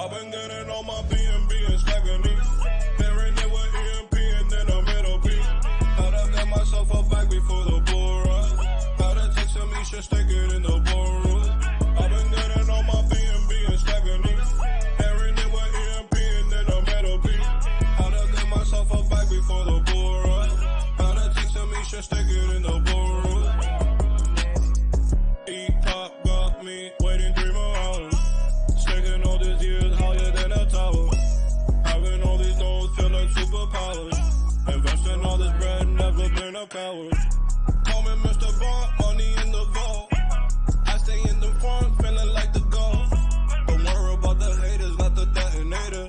I've been getting on my BNB and stacking it. Pairing it with EMP and then a middle P. How to get myself a bag before the bull run. How to take some eshare, stick it in the ballroom. I've been getting on my BNB and stacking it. Pairing it with EMP and then a middle P. How to get myself a bag before the bull run. How to take some eshare, stick it in the ballroom. E-pop got me waiting 3 more hours. Sticking all these years higher than a tower. Having all these nodes feel like superpowers. Investing all this bread, never been a coward. Call me Mr. Bond, money in the vault. I stay in the front, feeling like the goal. Don't worry about the haters, not the detonator.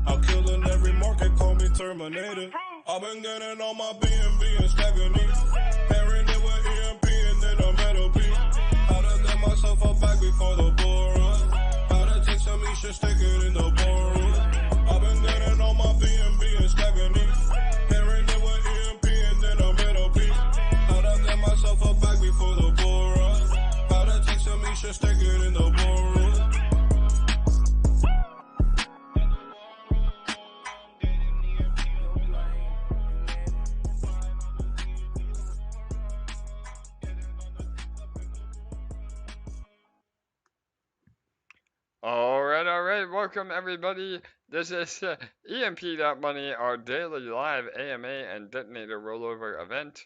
I'm killing every market, call me Terminator. I've been getting on my BNB and stacking it. Pairing it with EMP and then a middle P. How to get myself a bag before the bull run. How to take some eshare, stick it in the ballroom. I've been getting on my BNB and stacking it. Pairing it with EMP and then a middle P. How to get myself a bag before the bull run. How to take some eshare, stick it in the ballroom. All right, welcome everybody. This is EMP Money, our daily live AMA and Detonator rollover event.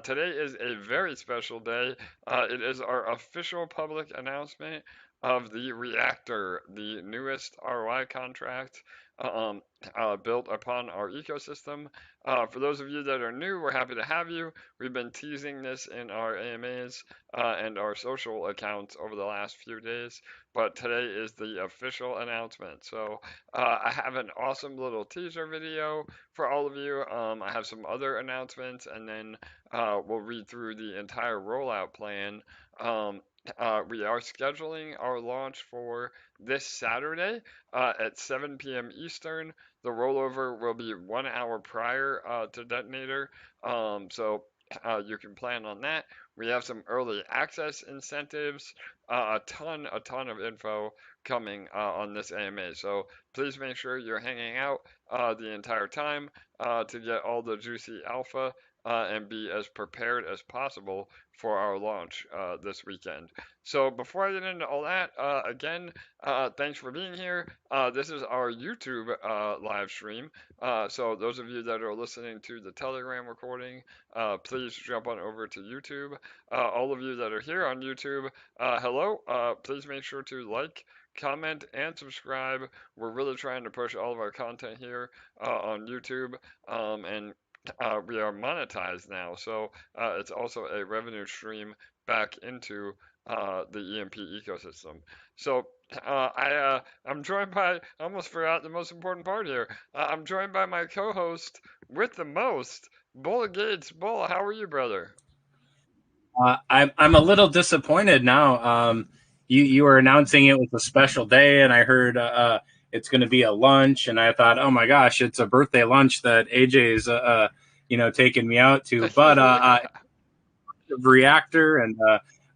Today is a very special day. It is our official public announcement of the Reactor, the newest ROI contract built upon our ecosystem. For those of you that are new, we're happy to have you. We've been teasing this in our AMAs and our social accounts over the last few days, but today is the official announcement. So I have an awesome little teaser video for all of you. I have some other announcements, and then we'll read through the entire rollout plan. We are scheduling our launch for this Saturday at 7 p.m. Eastern. The rollover will be 1 hour prior to Detonator, so you can plan on that. We have some early access incentives, a ton of info coming on this AMA. So please make sure you're hanging out the entire time to get all the juicy alpha and be as prepared as possible for our launch this weekend. So before I get into all that, again, thanks for being here. This is our YouTube live stream. So those of you that are listening to the Telegram recording, please jump on over to YouTube. All of you that are here on YouTube, hello. Please make sure to like, comment, and subscribe. We're really trying to push all of our content here on YouTube, and we are monetized now, so it's also a revenue stream back into the EMP ecosystem. So I'm joined by, I almost forgot the most important part here. I'm joined by my co-host with the most, Bull Gates. Bull, how are you, brother? I'm a little disappointed now. You were announcing it was a special day, and I heard it's going to be a lunch, and I thought, oh my gosh, it's a birthday lunch that AJ's taking me out to. But Reactor and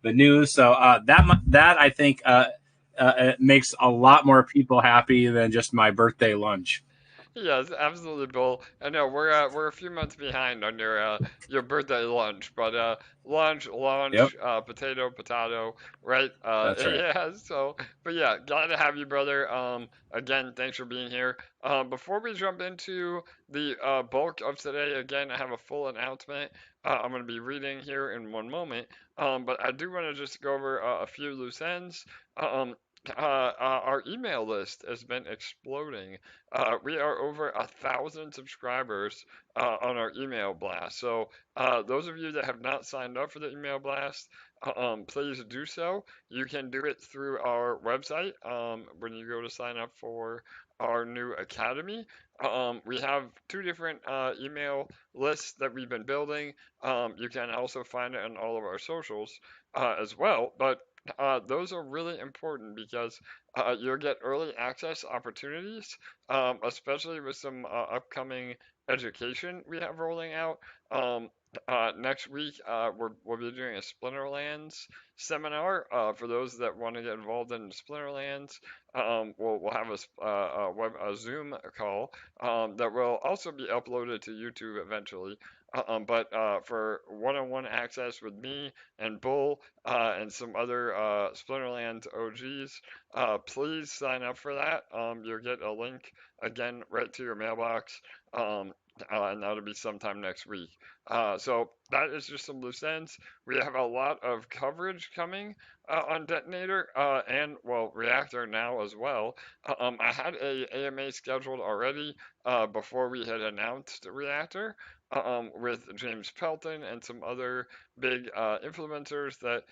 the news, so that I think it makes a lot more people happy than just my birthday lunch. Yes, absolutely, Bull. I know we're a few months behind on your birthday lunch, but lunch, yep. Potato, right? That's right. Yeah. So, but yeah, glad to have you, brother. Again, thanks for being here. Before we jump into the bulk of today, again, I have a full announcement. I'm going to be reading here in one moment. But I do want to just go over a few loose ends. Our email list has been exploding. We are over 1,000 subscribers on our email blast. So those of you that have not signed up for the email blast, please do so. You can do it through our website when you go to sign up for our new academy. We have 2 different email lists that we've been building. You can also find it on all of our socials as well. But those are really important because you'll get early access opportunities, especially with some upcoming education we have rolling out. Next week, we'll be doing a Splinterlands seminar for those that want to get involved in Splinterlands. We'll have a Zoom call that will also be uploaded to YouTube eventually. But for one-on-one access with me and Bull and some other Splinterlands OGs, please sign up for that. You'll get a link again right to your mailbox. And that'll be sometime next week. So that is just some loose ends. We have a lot of coverage coming on Detonator and, well, Reactor now as well. I had a AMA scheduled already before we had announced Reactor with James Pelton and some other big influencers that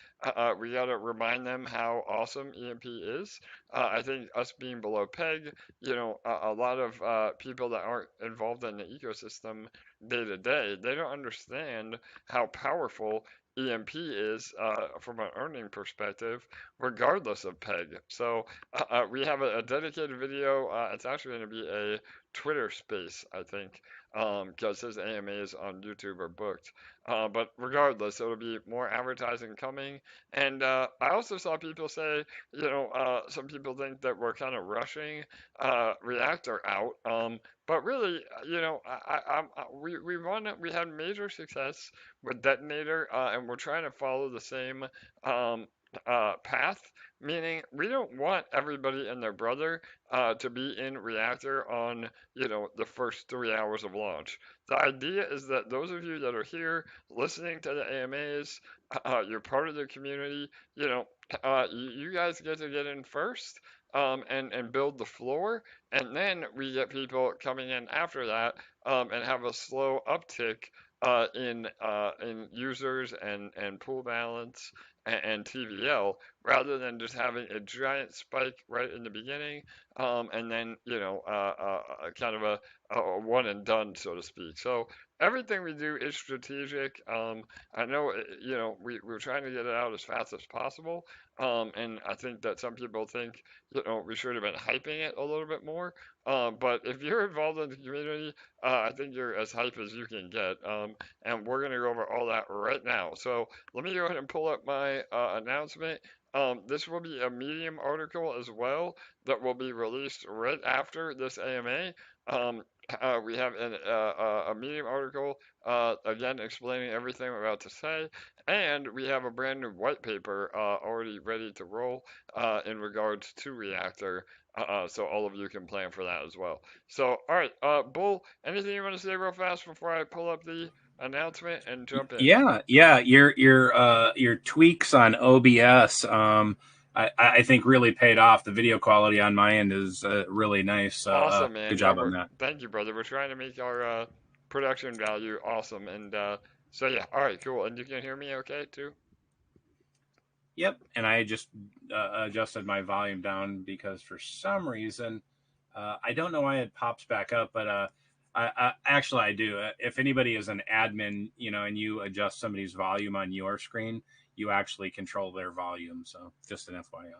we got to remind them how awesome EMP is. I think us being below PEG, a lot of people that aren't involved in the ecosystem day to day, they don't understand how powerful EMP is from an earning perspective, regardless of PEG. So we have a dedicated video. It's actually going to be a Twitter space, I think, because his AMAs on YouTube are booked. But regardless, it'll be more advertising coming. And I also saw people say, some people think that we're kind of rushing Reactor out. But really, we had major success with Detonator, and we're trying to follow the same path, meaning we don't want everybody and their brother to be in Reactor on, the first 3 hours of launch. The idea is that those of you that are here listening to the AMAs, you're part of the community, you guys get to get in first. And build the floor, and then we get people coming in after that, and have a slow uptick in users and pool balance and TVL, rather than just having a giant spike right in the beginning, and then kind of a one and done, so to speak. So everything we do is strategic. I know we're trying to get it out as fast as possible, and I think that some people think we should have been hyping it a little bit more. But if you're involved in the community, I think you're as hype as you can get. And we're going to go over all that right now. So let me go ahead and pull up my announcement. This will be a Medium article as well that will be released right after this AMA. We have a Medium article, again, explaining everything we're about to say. And we have a brand new white paper already ready to roll in regards to Reactor. So all of you can plan for that as well. So, all right, Bull, anything you want to say real fast before I pull up the announcement and jump in? Yeah. Your tweaks on OBS, I think really paid off. The video quality on my end is really nice. So, awesome, man. Good job on that. Thank you, brother. We're trying to make our production value awesome, and so yeah. All right, cool. And you can hear me okay too? Yep. And I just adjusted my volume down because for some reason, I don't know why it pops back up, but I do. If anybody is an admin, and you adjust somebody's volume on your screen, you actually control their volume. So just an FYI.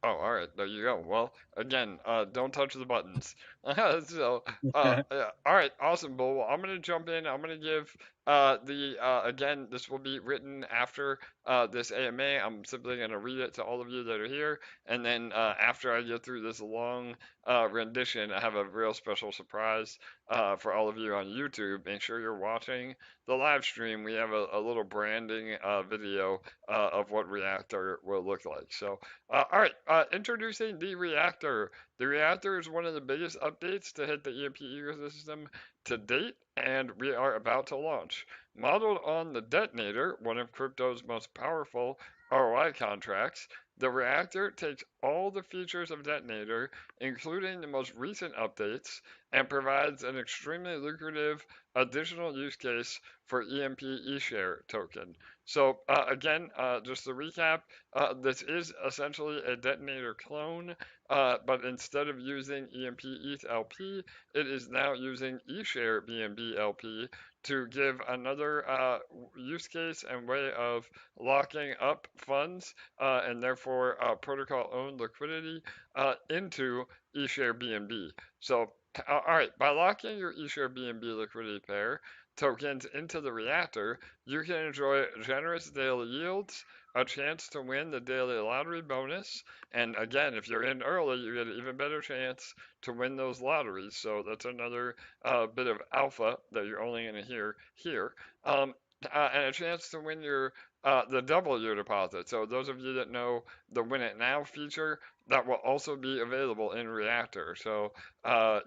Oh, all right. There you go. Well, again, don't touch the buttons. So, yeah. All right. Awesome, Bull. Well, I'm going to jump in. I'm going to give again, this will be written after this AMA. I'm simply going to read it to all of you that are here. And then after I get through this long rendition, I have a real special surprise for all of you on YouTube. Make sure you're watching the live stream. We have a little branding video of what Reactor will look like. So, all right. Introducing the Reactor. The Reactor is one of the biggest updates to hit the EMP ecosystem to date, and we are about to launch. Modeled on the Detonator, one of crypto's most powerful ROI contracts, the Reactor takes all the features of Detonator, including the most recent updates, and provides an extremely lucrative additional use case for EMP eshare token. So again, just to recap, this is essentially a Detonator clone, but instead of using EMP ETH LP, it is now using eshare BNB LP to give another use case and way of locking up funds and therefore protocol-owned liquidity into eshare BNB. So, all right, by locking your eshare BNB liquidity pair tokens into the Reactor, you can enjoy generous daily yields, a chance to win the daily lottery bonus. And again, if you're in early, you get an even better chance to win those lotteries. So that's another bit of alpha that you're only going to hear here. And a chance to win the double your deposit. So those of you that know the Win It Now feature, that will also be available in Reactor. So, I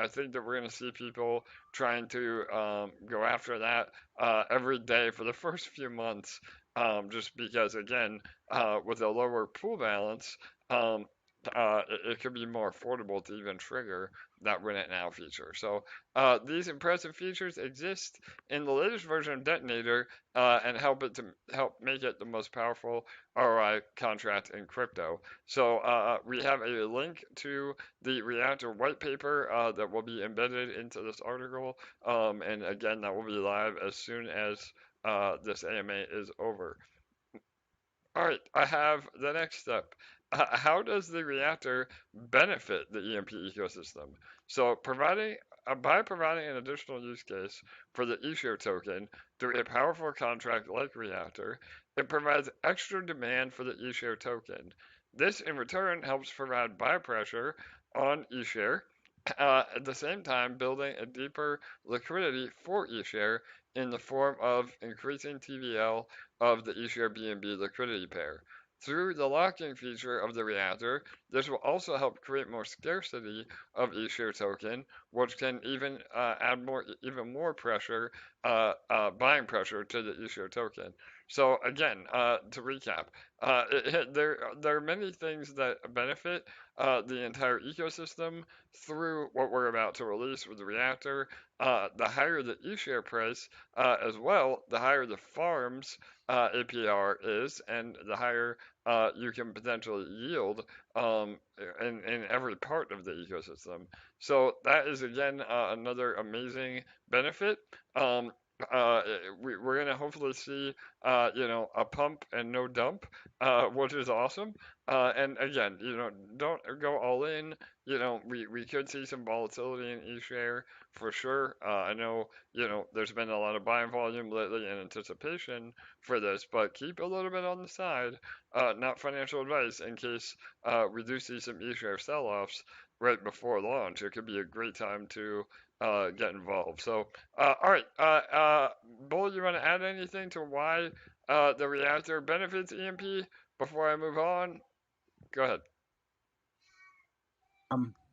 think that we're going to see people trying to go after that every day for the first few months, just because, again, with a lower pool balance, it could be more affordable to even trigger that Win It Now feature. So these impressive features exist in the latest version of Detonator and help make it the most powerful ROI contract in crypto. So we have a link to the Reactor white paper that will be embedded into this article, and again, that will be live as soon as this AMA is over. All right, I have the next step. How does the reactor benefit the EMP ecosystem? So by providing an additional use case for the eshare token through a powerful contract like Reactor, it provides extra demand for the eshare token. This in return helps provide buy pressure on eshare, at the same time building a deeper liquidity for eshare in the form of increasing TVL of the eshare BNB liquidity pair. Through the lock-in feature of the reactor, this will also help create more scarcity of eshare token, which can even add even more pressure, buying pressure to the eshare token. So again, to recap, there are many things that benefit the entire ecosystem through what we're about to release with the reactor. The higher the eshare price, as well, the higher the farm's APR is, and the higher you can potentially yield in every part of the ecosystem. So that is again another amazing benefit. We're gonna hopefully see a pump and no dump, which is awesome. And again, don't go all in. We could see some volatility in eShare for sure. I know, there's been a lot of buying volume lately in anticipation for this, but keep a little bit on the side, not financial advice, in case we do see some eShare sell-offs right before launch. It could be a great time to get involved. So, all right, Bull, you want to add anything to why the reactor benefits EMP before I move on? Go ahead.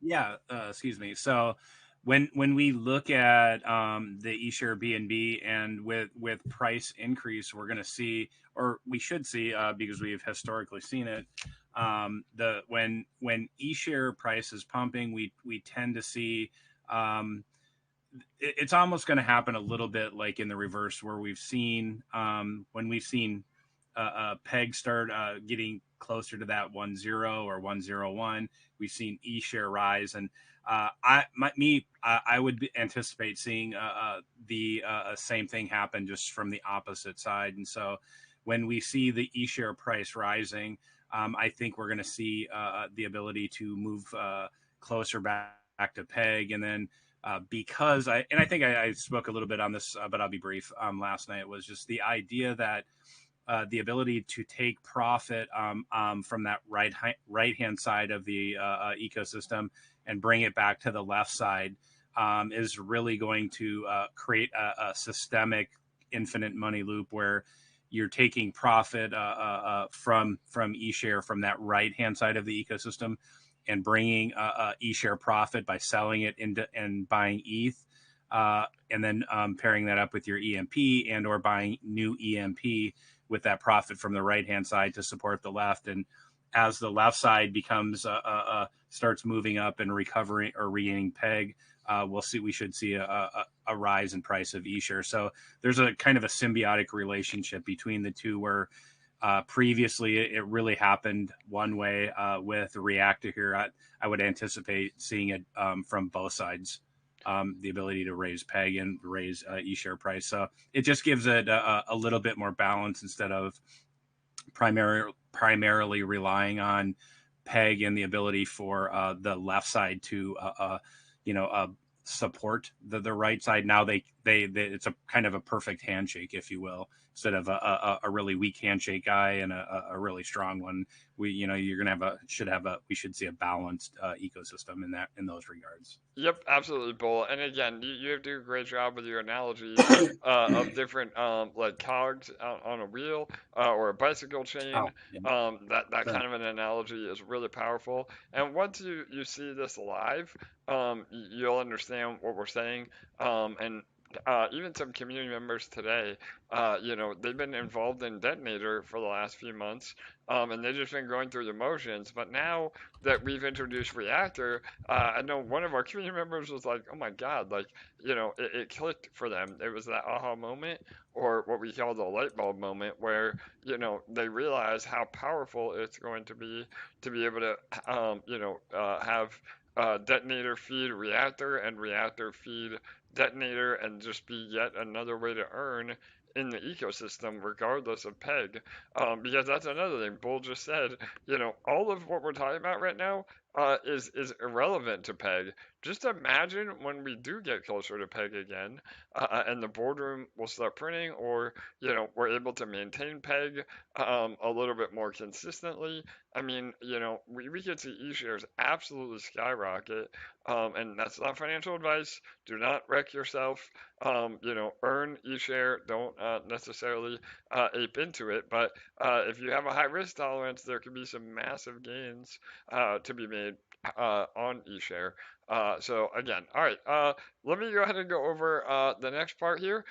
Yeah, excuse me. So when we look at the eshare BNB and with price increase, we're going to see, or we should see, because we've historically seen it, when eshare price is pumping, we tend to see it's almost going to happen a little bit like in the reverse, where we've seen when we've seen PEG start getting closer to that 1.0 or 1.01, we've seen eShare rise, and I would anticipate seeing the same thing happen just from the opposite side. And so when we see the eShare price rising, I think we're going to see the ability to move closer back to PEG, and then because I think I spoke a little bit on this, but I'll be brief. Last night was just the idea that the ability to take profit from that right hand side of the ecosystem and bring it back to the left side is really going to create a systemic infinite money loop where you're taking profit from eShare from that right hand side of the ecosystem and bringing eShare profit by selling it into and buying ETH, and then pairing that up with your EMP and or buying new EMP with that profit from the right hand side to support the left. And as the left side becomes starts moving up and recovering or regaining PEG, we should see a rise in price of eShare. So there's a kind of a symbiotic relationship between the two, where previously it really happened one way with Reactor here. I would anticipate seeing it from both sides, the ability to raise PEG and raise eShare price. So it just gives it a little bit more balance instead of primarily relying on PEG and the ability for the left side to support the right side. Now they it's a kind of a perfect handshake, if you will, instead of a really weak handshake guy and a really strong one. We you're gonna we should see a balanced ecosystem in those regards. Yep, absolutely, Bull. And again, you do a great job with your analogies of different like cogs on a wheel or a bicycle chain. Oh, yeah. That Sure. kind of an analogy is really powerful. And once you see this live, you'll understand what we're saying. And even some community members today, they've been involved in Detonator for the last few months, and they've just been going through the motions. But now that we've introduced Reactor, I know one of our community members was like, "Oh my God!" Like, it clicked for them. It was that aha moment, or what we call the light bulb moment, where they realize how powerful it's going to be able to, have Detonator feed Reactor and Reactor feed Detonator and just be yet another way to earn in the ecosystem regardless of PEG. Because that's another thing Bull just said. All of what we're talking about right now is irrelevant to PEG. Just imagine when we do get closer to PEG again, and the boardroom will start printing, or we're able to maintain PEG a little bit more consistently. I mean, we could see e-shares absolutely skyrocket, and that's not financial advice. Do not wreck yourself. Earn e-share. Don't necessarily ape into it. But if you have a high risk tolerance, there could be some massive gains to be made on eShare. So again, all right, let me go ahead and go over the next part here.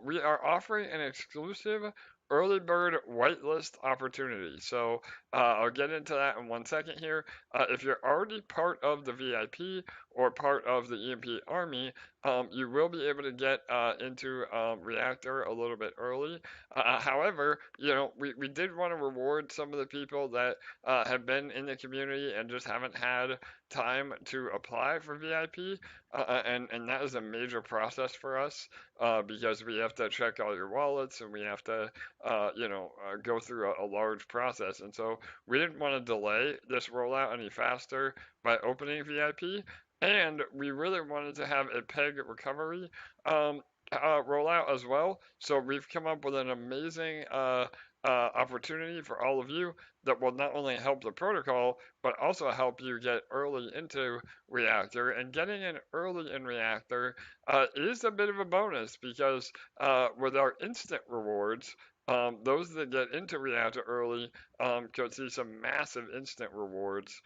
We are offering an exclusive early bird whitelist opportunity. So I'll get into that in 1 second here. If you're already part of the VIP or part of the EMP army, you will be able to get into Reactor a little bit early. However, we did want to reward some of the people that have been in the community and just haven't had time to apply for VIP, and that is a major process for us because we have to check all your wallets and we have to, go through a large process. And so we didn't want to delay this rollout any faster by opening VIP, and we really wanted to have a PEG recovery rollout as well. So we've come up with an amazing opportunity for all of you that will not only help the protocol, but also help you get early into Reactor. And getting in early in Reactor is a bit of a bonus because with our instant rewards, those that get into Reactor early could see some massive instant rewards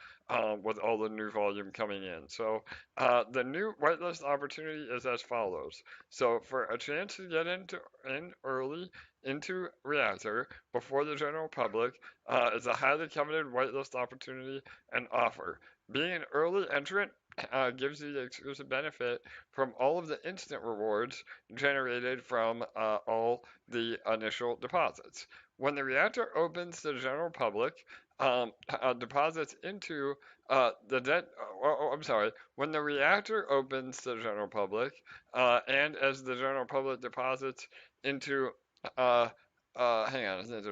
with all the new volume coming in. So the new whitelist opportunity is as follows. So for a chance to get in early into Reactor before the general public is a highly coveted whitelist opportunity and offer. Being an early entrant gives you the exclusive benefit from all of the instant rewards generated from all the initial deposits. When the Reactor opens to the general public, deposits into the debt. I'm sorry. When the Reactor opens to the general public, and as the general public deposits into, hang on, I think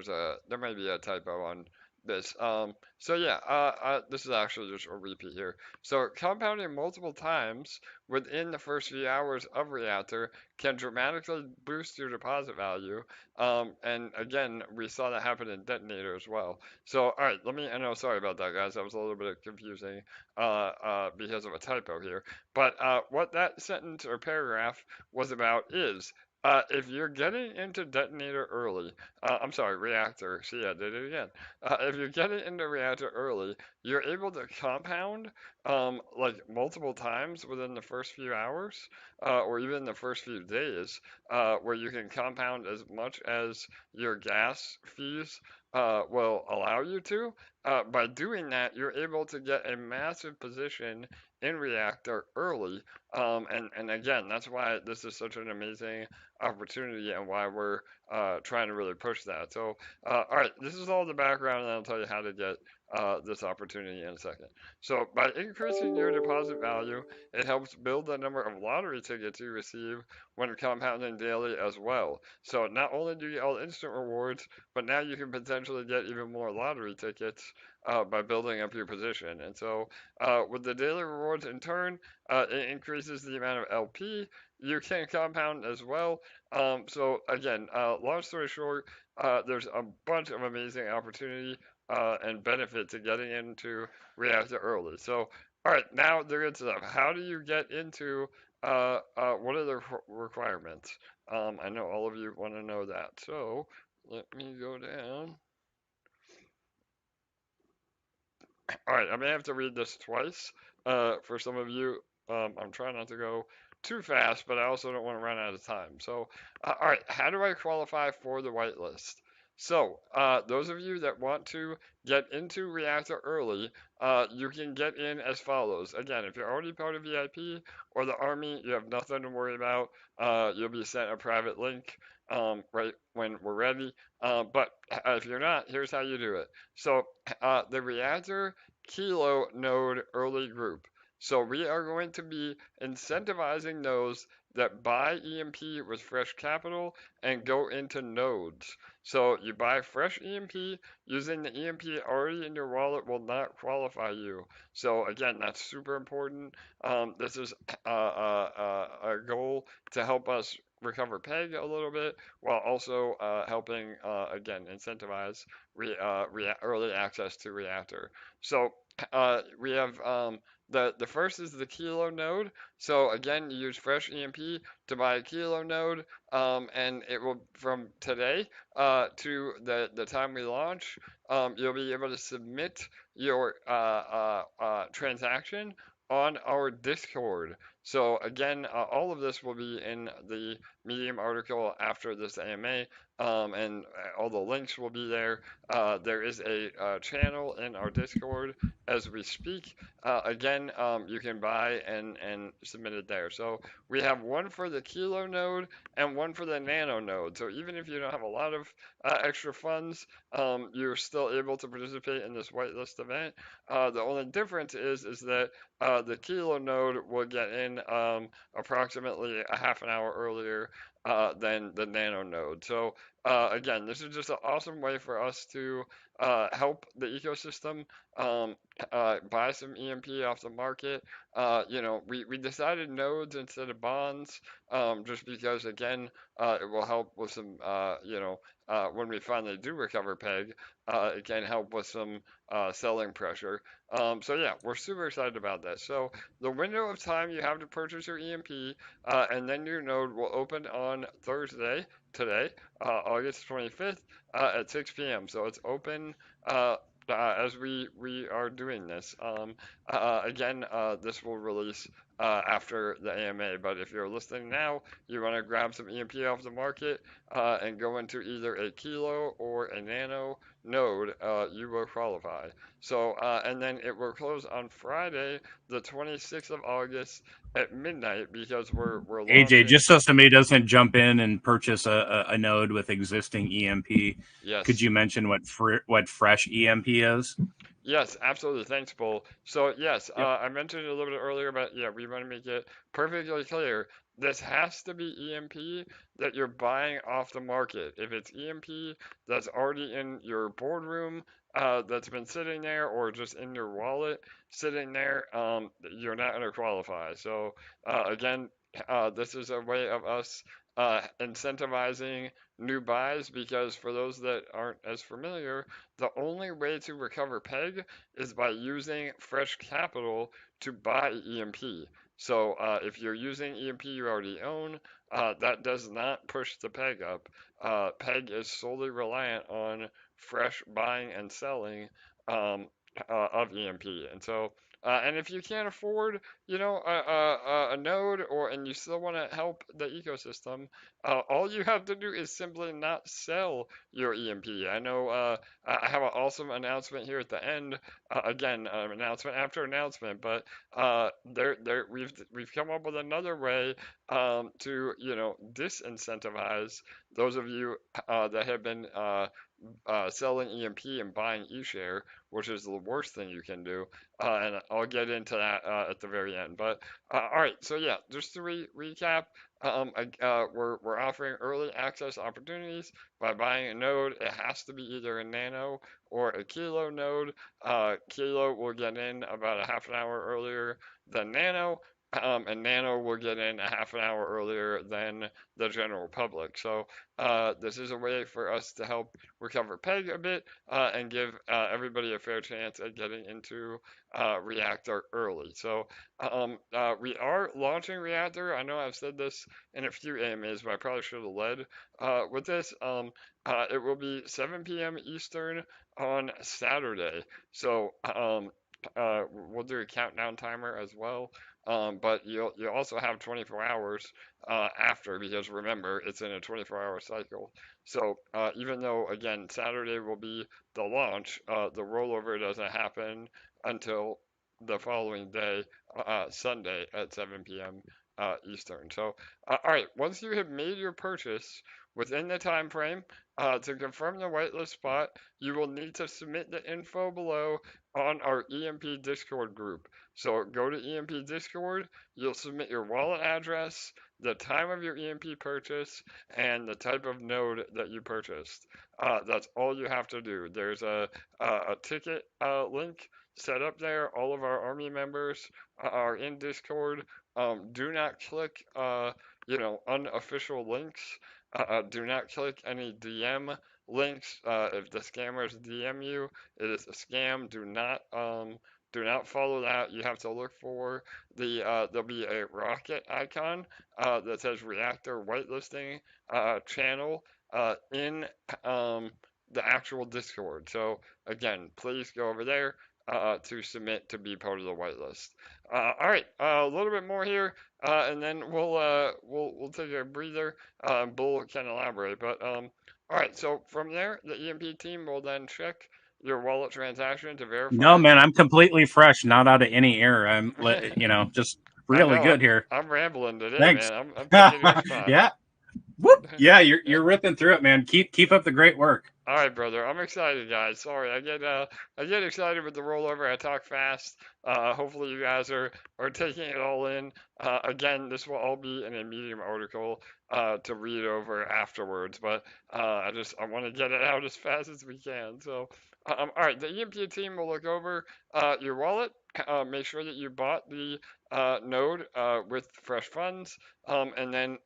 there might be a typo on this. So yeah, this is actually just a repeat here. So compounding multiple times within the first few hours of Reactor can dramatically boost your deposit value. And again, we saw that happen in Detonator as well. So all right, I know, sorry about that, guys. That was a little bit confusing because of a typo here. But what that sentence or paragraph was about is if you're getting into Detonator early, I'm sorry, Reactor, see, I did it again. If you're getting into Reactor early, you're able to compound like multiple times within the first few hours or even the first few days, where you can compound as much as your gas fees will allow you to. By doing that, you're able to get a massive position in Reactor early. And again, that's why this is such an amazing opportunity and why we're trying to really push that. So, all right, this is all the background, and I'll tell you how to get this opportunity in a second. So by increasing your deposit value, it helps build the number of lottery tickets you receive when compounding daily as well. So not only do you get all the instant rewards, but now you can potentially get even more lottery tickets by building up your position. And so with the daily rewards in turn, it increases the amount of LP you can compound as well. So again, long story short, there's a bunch of amazing opportunity and benefit to getting into Reactor early. So, all right, now the good stuff. How do you get into what are the requirements? I know all of you want to know that. So let me go down. All right, I may have to read this twice for some of you. I'm trying not to go too fast, but I also don't want to run out of time. So, all right, how do I qualify for the whitelist? So, those of you that want to get into Reactor early, you can get in as follows. Again, if you're already part of VIP or the Army, you have nothing to worry about. You'll be sent a private link right when we're ready. But if you're not, here's how you do it. So, the Reactor Kilo node early group. So we are going to be incentivizing those that buy EMP with fresh capital and go into nodes. So you buy fresh EMP, using the EMP already in your wallet will not qualify you. So again, that's super important. This is a goal to help us recover PEG a little bit while also helping, again, incentivize early access to Reactor. So we have the first is the Kilo node. So again, you use fresh EMP to buy a Kilo node, and it will from today to the time we launch, you'll be able to submit your transaction on our Discord. So again, all of this will be in the Medium article after this AMA, and all the links will be there. There is a channel in our Discord as we speak. Again, you can buy and submit it there. So we have one for the Kilo node and one for the Nano node. So even if you don't have a lot of extra funds, you're still able to participate in this whitelist event. The only difference is that the Kilo node will get in approximately a half an hour earlier than the Nano node. So again, this is just an awesome way for us to help the ecosystem buy some EMP off the market. We decided nodes instead of bonds just because, again, it will help with some, when we finally do recover PEG, it can help with some selling pressure. So yeah, we're super excited about that. So the window of time you have to purchase your EMP and then your node will open on Thursday, today, August 25th at 6 p.m. So it's open as we are doing this. Again, this will release after the AMA, but if you're listening now, you want to grab some EMP off the market and go into either a Kilo or a Nano node, you will qualify. So, and then it will close on Friday, the 26th of August at midnight because we're launching. AJ, just so somebody doesn't jump in and purchase a node with existing EMP, Yes. could you mention what fresh EMP is? Yes, absolutely. Thanks, Bull. So yes, I mentioned it a little bit earlier, but yeah, we want to make it perfectly clear. This has to be EMP that you're buying off the market. If it's EMP that's already in your boardroom, that's been sitting there, or just in your wallet sitting there, you're not going to qualify. So again, this is a way of us incentivizing new buys because for those that aren't as familiar, the only way to recover PEG is by using fresh capital to buy EMP. So if you're using EMP you already own, that does not push the PEG up. PEG is solely reliant on fresh buying and selling of EMP. And so, and if you can't afford, a node and you still want to help the ecosystem, all you have to do is simply not sell your EMP. I know I have an awesome announcement here at the end. Again, announcement after announcement, but we've come up with another way to disincentivize those of you that have been selling EMP and buying eshare, which is the worst thing you can do. And I'll get into that at the very end. But all right, so yeah, just to recap, we're offering early access opportunities by buying a node. It has to be either a nano or a kilo node. Kilo will get in about a half an hour earlier than nano. And Nano will get in a half an hour earlier than the general public. So this is a way for us to help recover PEG a bit and give everybody a fair chance at getting into Reactor early. So we are launching Reactor. I know I've said this in a few AMAs, but I probably should have led with this. It will be 7 p.m. Eastern on Saturday. So we'll do a countdown timer as well. But you'll also have 24 hours after, because remember, it's in a 24-hour cycle. So even though, again, Saturday will be the launch, the rollover doesn't happen until the following day, Sunday at 7 p.m. Eastern. So, all right, once you have made your purchase within the time frame, to confirm the whitelist spot, you will need to submit the info below on our EMP Discord group. So go to EMP Discord, you'll submit your wallet address, the time of your EMP purchase, and the type of node that you purchased. That's all you have to do. There's a ticket link set up there. All of our Army members are in Discord. Do not click, unofficial links. Do not click any DM links. If the scammers DM you, it is a scam. Do not follow that. You have to look for there'll be a rocket icon that says Reactor whitelisting channel in the actual Discord. So again, please go over there to submit to be part of the whitelist. All right, a little bit more here, and then we'll take a breather. Bull can elaborate, but all right. So from there, the EMP team will then check your wallet transaction to verify. No, man, I'm completely fresh, not out of any error. I'm, just really good here. I'm rambling today, Thanks. man. I'm taking your spot. Yeah. Whoop. Yeah, you're ripping through it, man. Keep up the great work. All right, brother. I'm excited, guys. Sorry, I get excited with the rollover. I talk fast. Hopefully, you guys are taking it all in. Again, this will all be in a Medium article to read over afterwards, but I want to get it out as fast as we can. So, all right, the EMP team will look over your wallet. Make sure that you bought the node with fresh funds, and then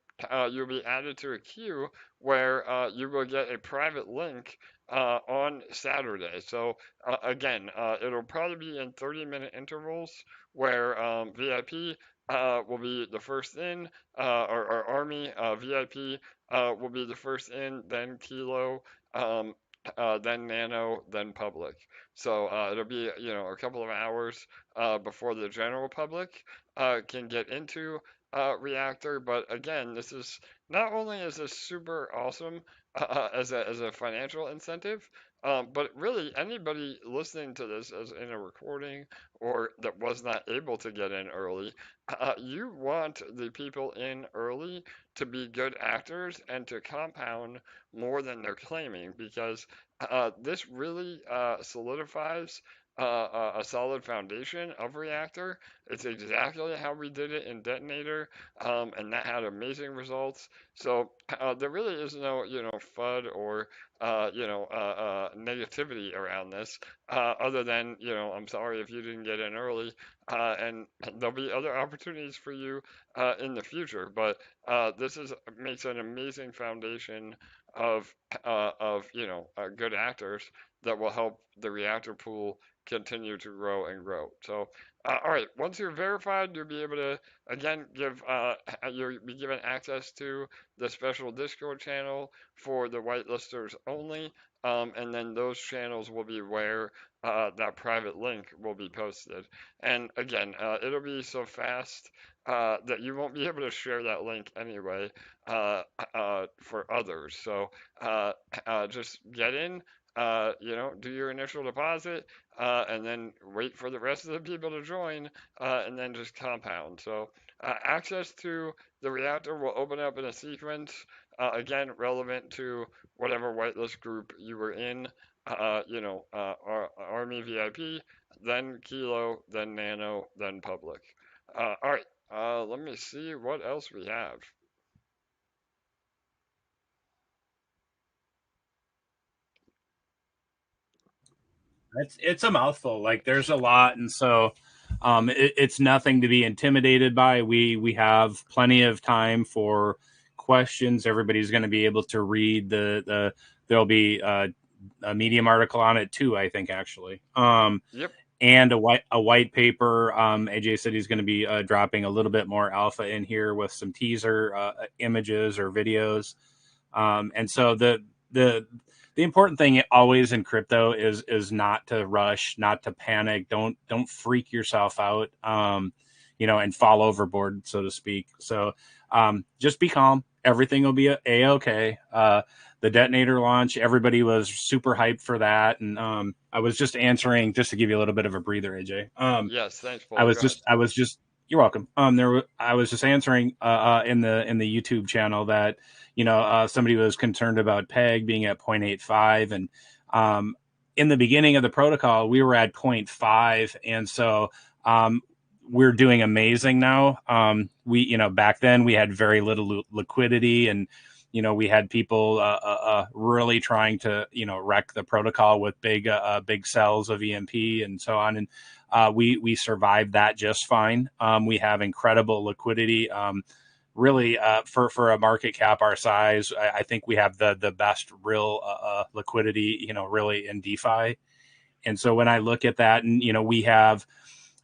you'll be added to a queue where you will get a private link on Saturday. So again, it'll probably be in 30-minute intervals where VIP will be the first in, or Army VIP will be the first in, then Kilo, then Nano, then Public. So it'll be a couple of hours before the general public can get into Reactor. But again, this is not only is this super awesome as a financial incentive, but really anybody listening to this as in a recording or that was not able to get in early, you want the people in early to be good actors and to compound more than they're claiming, because this really solidifies a solid foundation of Reactor. It's exactly how we did it in Detonator, and that had amazing results. So there really is no, FUD or, negativity around this, other than, I'm sorry if you didn't get in early, and there'll be other opportunities for you in the future. But this makes an amazing foundation of good actors that will help the Reactor pool continue to grow and grow. So, all right, once you're verified, you'll be able to, again, you'll be given access to the special Discord channel for the whitelisters only, and then those channels will be where that private link will be posted. And again, it'll be so fast that you won't be able to share that link anyway for others. So just get in, do your initial deposit, and then wait for the rest of the people to join, and then just compound. So, Access to the reactor will open up in a sequence, again, relevant to whatever whitelist group you were in, Army VIP, then Kilo, then Nano, then Public. All right, let me see what else we have. It's a mouthful. Like there's a lot, and so it's nothing to be intimidated by. We have plenty of time for questions. Everybody's going to be able to read the there'll be a Medium article on it too, I think actually. Yep. And a white paper. AJ said he's going to be dropping a little bit more alpha in here with some teaser images or videos. And so the important thing always in crypto is not to rush, not to panic. Don't freak yourself out, and fall overboard, so to speak. So just be calm. Everything will be a-okay. The detonator launch, everybody was super hyped for that. And I was just answering, just to give you a little bit of a breather, AJ. Yes, thanks, Paul. I was just you're welcome. I was just answering in the YouTube channel that somebody was concerned about PEG being at 0.85, and in the beginning of the protocol we were at 0.5, and so we're doing amazing now. We back then we had very little liquidity, and we had people really trying to wreck the protocol with big sells of EMP and so on, and we survived that just fine. We have incredible liquidity. Really, for a market cap our size, I think we have the best real liquidity, really in DeFi. And so when I look at that, and we have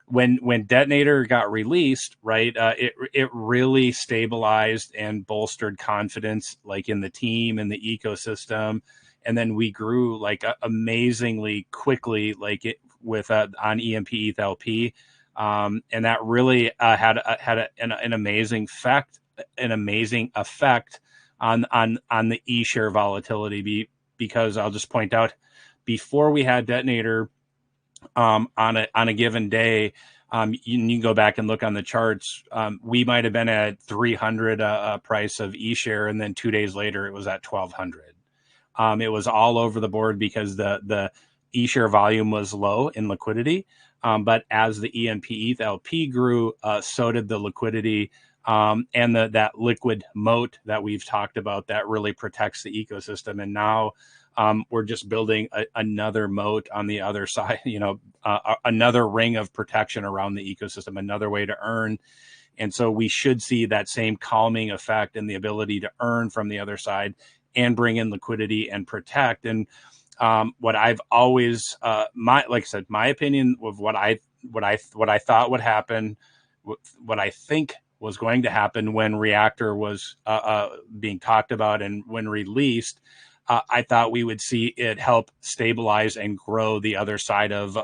when Detonator got released, right, it really stabilized and bolstered confidence, like in the team and the ecosystem, and then we grew like amazingly quickly, like it with on EMP ETH LP, and that really had an amazing effect on the eshare volatility. Because I'll just point out, before we had Detonator, on a given day, you can go back and look on the charts. We might have been at 300 price of eShare, and then 2 days later it was at 1,200. It was all over the board because the eShare volume was low in liquidity. But as the EMP ETH LP grew, so did the liquidity, and that liquid moat that we've talked about that really protects the ecosystem. And now we're just building another moat on the other side, another ring of protection around the ecosystem, another way to earn. And so we should see that same calming effect and the ability to earn from the other side and bring in liquidity and protect. And what I've always, like I said, my opinion of what I thought would happen, what I think was going to happen when Reactor was being talked about and when released, I thought we would see it help stabilize and grow the other side of,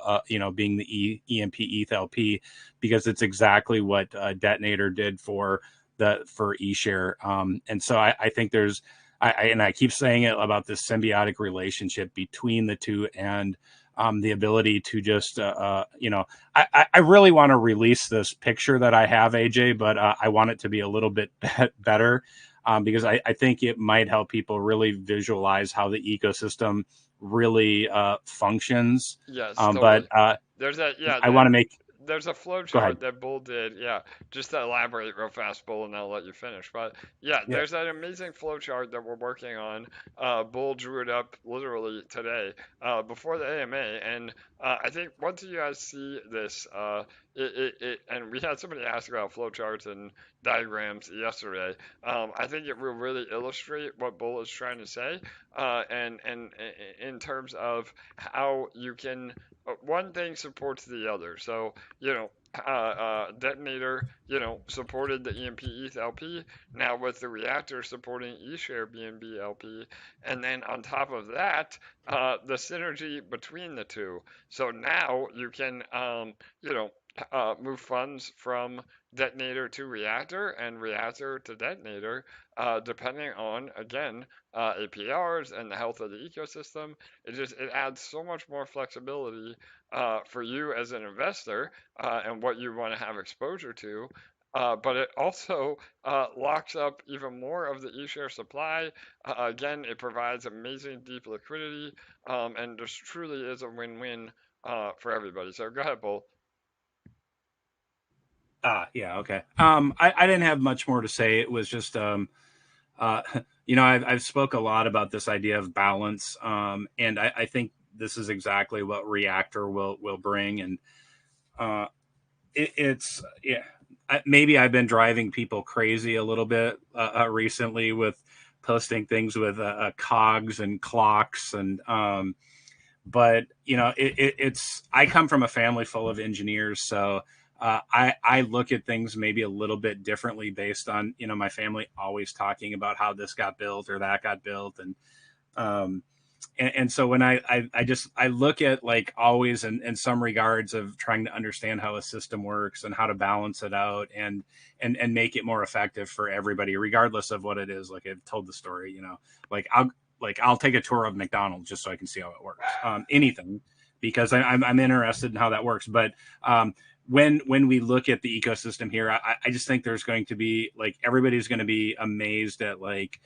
being the EMP ETH LP, because it's exactly what Detonator did for eShare. And so I think there's, I keep saying it about this symbiotic relationship between the two, and the ability to just, I really want to release this picture that I have, AJ, but I want it to be a little bit better. Because I think it might help people really visualize how the ecosystem really functions. Yes, totally. But there's that. Yeah, I want to make. there's a flow chart that Bull did. Yeah, just to elaborate real fast, Bull, and I'll let you finish. But yeah, there's that amazing flow chart that we're working on. Bull drew it up literally today before the AMA, and I think once you guys see this, and we had somebody ask about flow charts and diagrams yesterday. I think it will really illustrate what Bull is trying to say, and in terms of how you can. One thing supports the other. So, Detonator, supported the EMP ETH LP. Now with the Reactor supporting eShare BNB LP. And then on top of that, the synergy between the two. So now you can, move funds from Detonator to Reactor and Reactor to Detonator, depending on, again, APRs and the health of the ecosystem. It adds so much more flexibility for you as an investor and what you want to have exposure to. but it also locks up even more of the eshare supply. Again, it provides amazing deep liquidity, and this truly is a win-win for everybody. So go ahead, Bull. Yeah, okay. I didn't have much more to say. It was just, I've spoke a lot about this idea of balance, and I think this is exactly what Reactor will bring. And yeah, maybe I've been driving people crazy a little bit recently with posting things with cogs and clocks and but it's I come from a family full of engineers, so I look at things maybe a little bit differently based on my family always talking about how this got built or that got built. And so when I look at, like, always in some regards of trying to understand how a system works and how to balance it out and make it more effective for everybody, regardless of what it is. Like I've told the story, I'll take a tour of McDonald's just so I can see how it works. Anything, because I'm interested in how that works. But when we look at the ecosystem here, I just think there's going to be, like, everybody's going to be amazed at, like,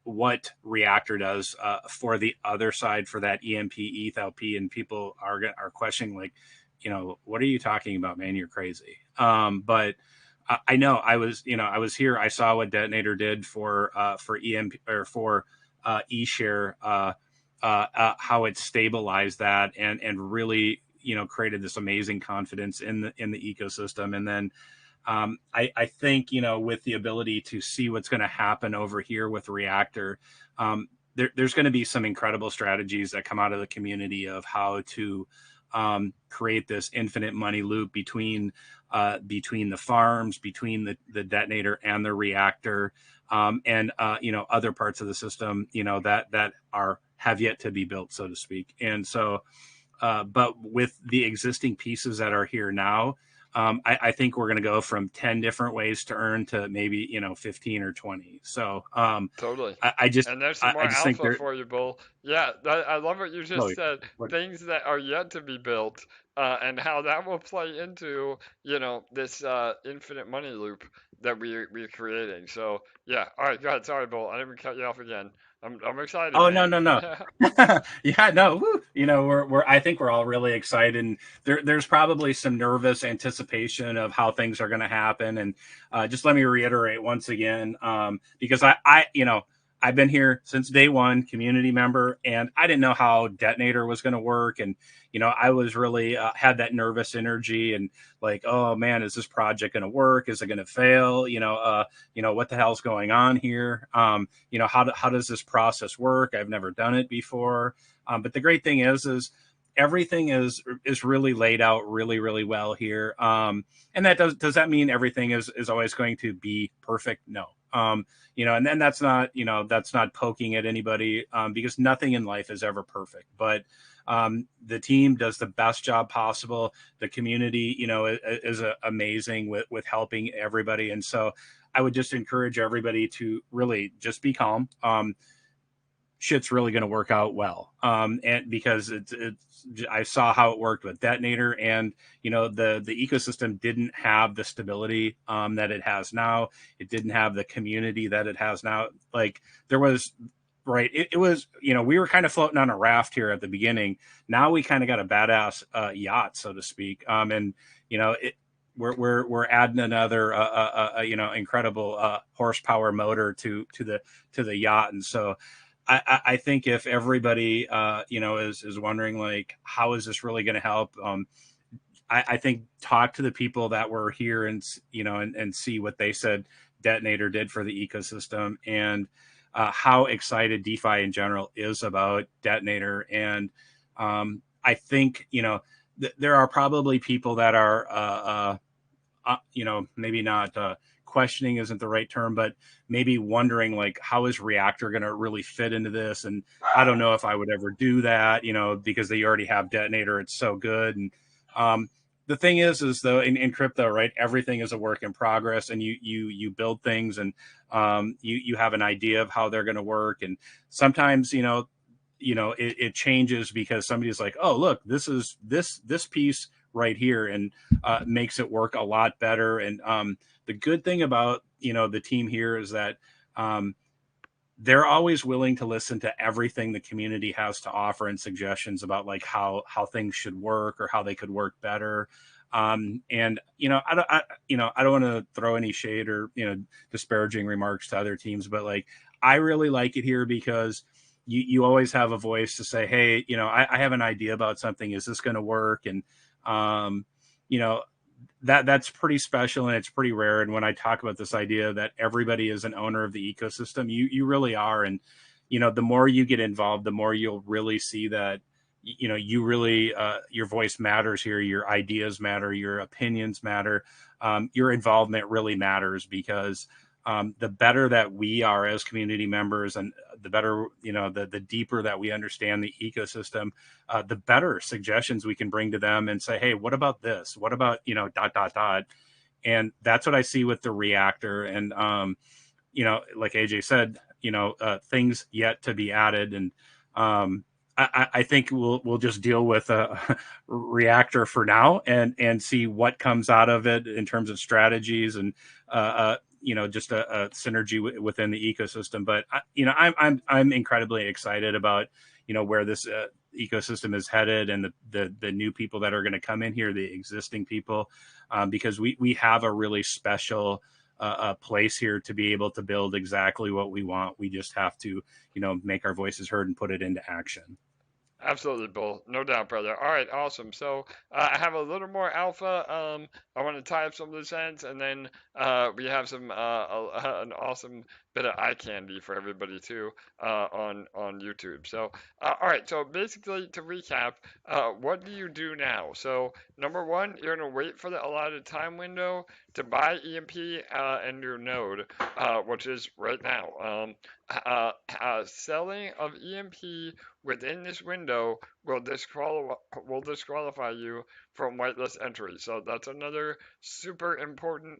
what Reactor does for the other side, for that EMP ETH LP, and people are questioning, like, what are you talking about, man? You're crazy. But I know I was here. I saw what Detonator did for EMP, or for eshare, how it stabilized that and really created this amazing confidence in the ecosystem. And then I think with the ability to see what's going to happen over here with Reactor, there's going to be some incredible strategies that come out of the community of how to create this infinite money loop between the farms, between the Detonator and the Reactor, and other parts of the system that have yet to be built, so to speak. And so but with the existing pieces that are here now, I think we're going to go from 10 different ways to earn to maybe 15 or 20. So totally. And there's some more alpha for you, Bull. Yeah, I love what you just said. Things that are yet to be built, and how that will play into this infinite money loop that we're creating. So yeah, all right, go ahead. Sorry, Bull, I didn't cut you off again. I'm excited. Oh, man. no. Yeah, no. Woo. I think we're all really excited. And there's probably some nervous anticipation of how things are going to happen. And just let me reiterate once again, because I've been here since day one, community member, and I didn't know how Detonator was going to work. And, I was really had that nervous energy and, like, oh man, is this project going to work? Is it going to fail? What the hell's going on here? How does this process work? I've never done it before. But the great thing is everything is really laid out really, really well here. And that does that mean everything is always going to be perfect? No. And then that's not poking at anybody, because nothing in life is ever perfect. But the team does the best job possible. The community, is amazing with helping everybody. And so I would just encourage everybody to really just be calm. Shit's really going to work out well. And because I saw how it worked with Detonator, and the ecosystem didn't have the stability that it has now. It didn't have the community that it has now. Like, there was, right, it was, we were kind of floating on a raft here at the beginning. Now we kind of got a badass yacht, so to speak. And we're adding another incredible horsepower motor to the yacht. And so I think if everybody, is wondering, like, how is this really going to help? I think talk to the people that were here and see what they said Detonator did for the ecosystem, and how excited DeFi in general is about Detonator. And I think, there are probably people that are, maybe not questioning isn't the right term, but maybe wondering, like, how is Reactor going to really fit into this? And I don't know if I would ever do that, because they already have Detonator. It's so good. And the thing is though, in crypto, right, everything is a work in progress, and you build things, and you have an idea of how they're going to work. And sometimes, it changes because somebody's like, oh, look, this piece right here, and makes it work a lot better. And the good thing about the team here is that they're always willing to listen to everything the community has to offer and suggestions about like how things should work or how they could work better. And I don't want to throw any shade or disparaging remarks to other teams, but like I really like it here because you always have a voice to say, hey, I have an idea about something. Is this going to work? And that's pretty special and it's pretty rare. And when I talk about this idea that everybody is an owner of the ecosystem, you really are. And the more you get involved, the more you'll really see that you really your voice matters here, your ideas matter, your opinions matter, your involvement really matters, because the better that we are as community members, and the better, the deeper that we understand the ecosystem, the better suggestions we can bring to them and say, hey, what about this? What about, dot, dot, dot. And that's what I see with the Reactor. And, like AJ said, things yet to be added. And I think we'll just deal with a Reactor for now and see what comes out of it in terms of strategies and, just a synergy within the ecosystem. But I'm incredibly excited about where this ecosystem is headed, and the new people that are going to come in here, the existing people, because we have a really special place here to be able to build exactly what we want. We just have to make our voices heard and put it into action. Absolutely, Bull. No doubt, brother. All right, awesome. So I have a little more alpha. I want to tie up some loose ends, and then we have some an awesome bit of eye candy for everybody too on YouTube. So all right. So basically, to recap, what do you do now? So number one, you're gonna wait for the allotted time window to buy EMP and your node, which is right now. Selling of EMP within this window will disqualify you from whitelist entry. So that's another super important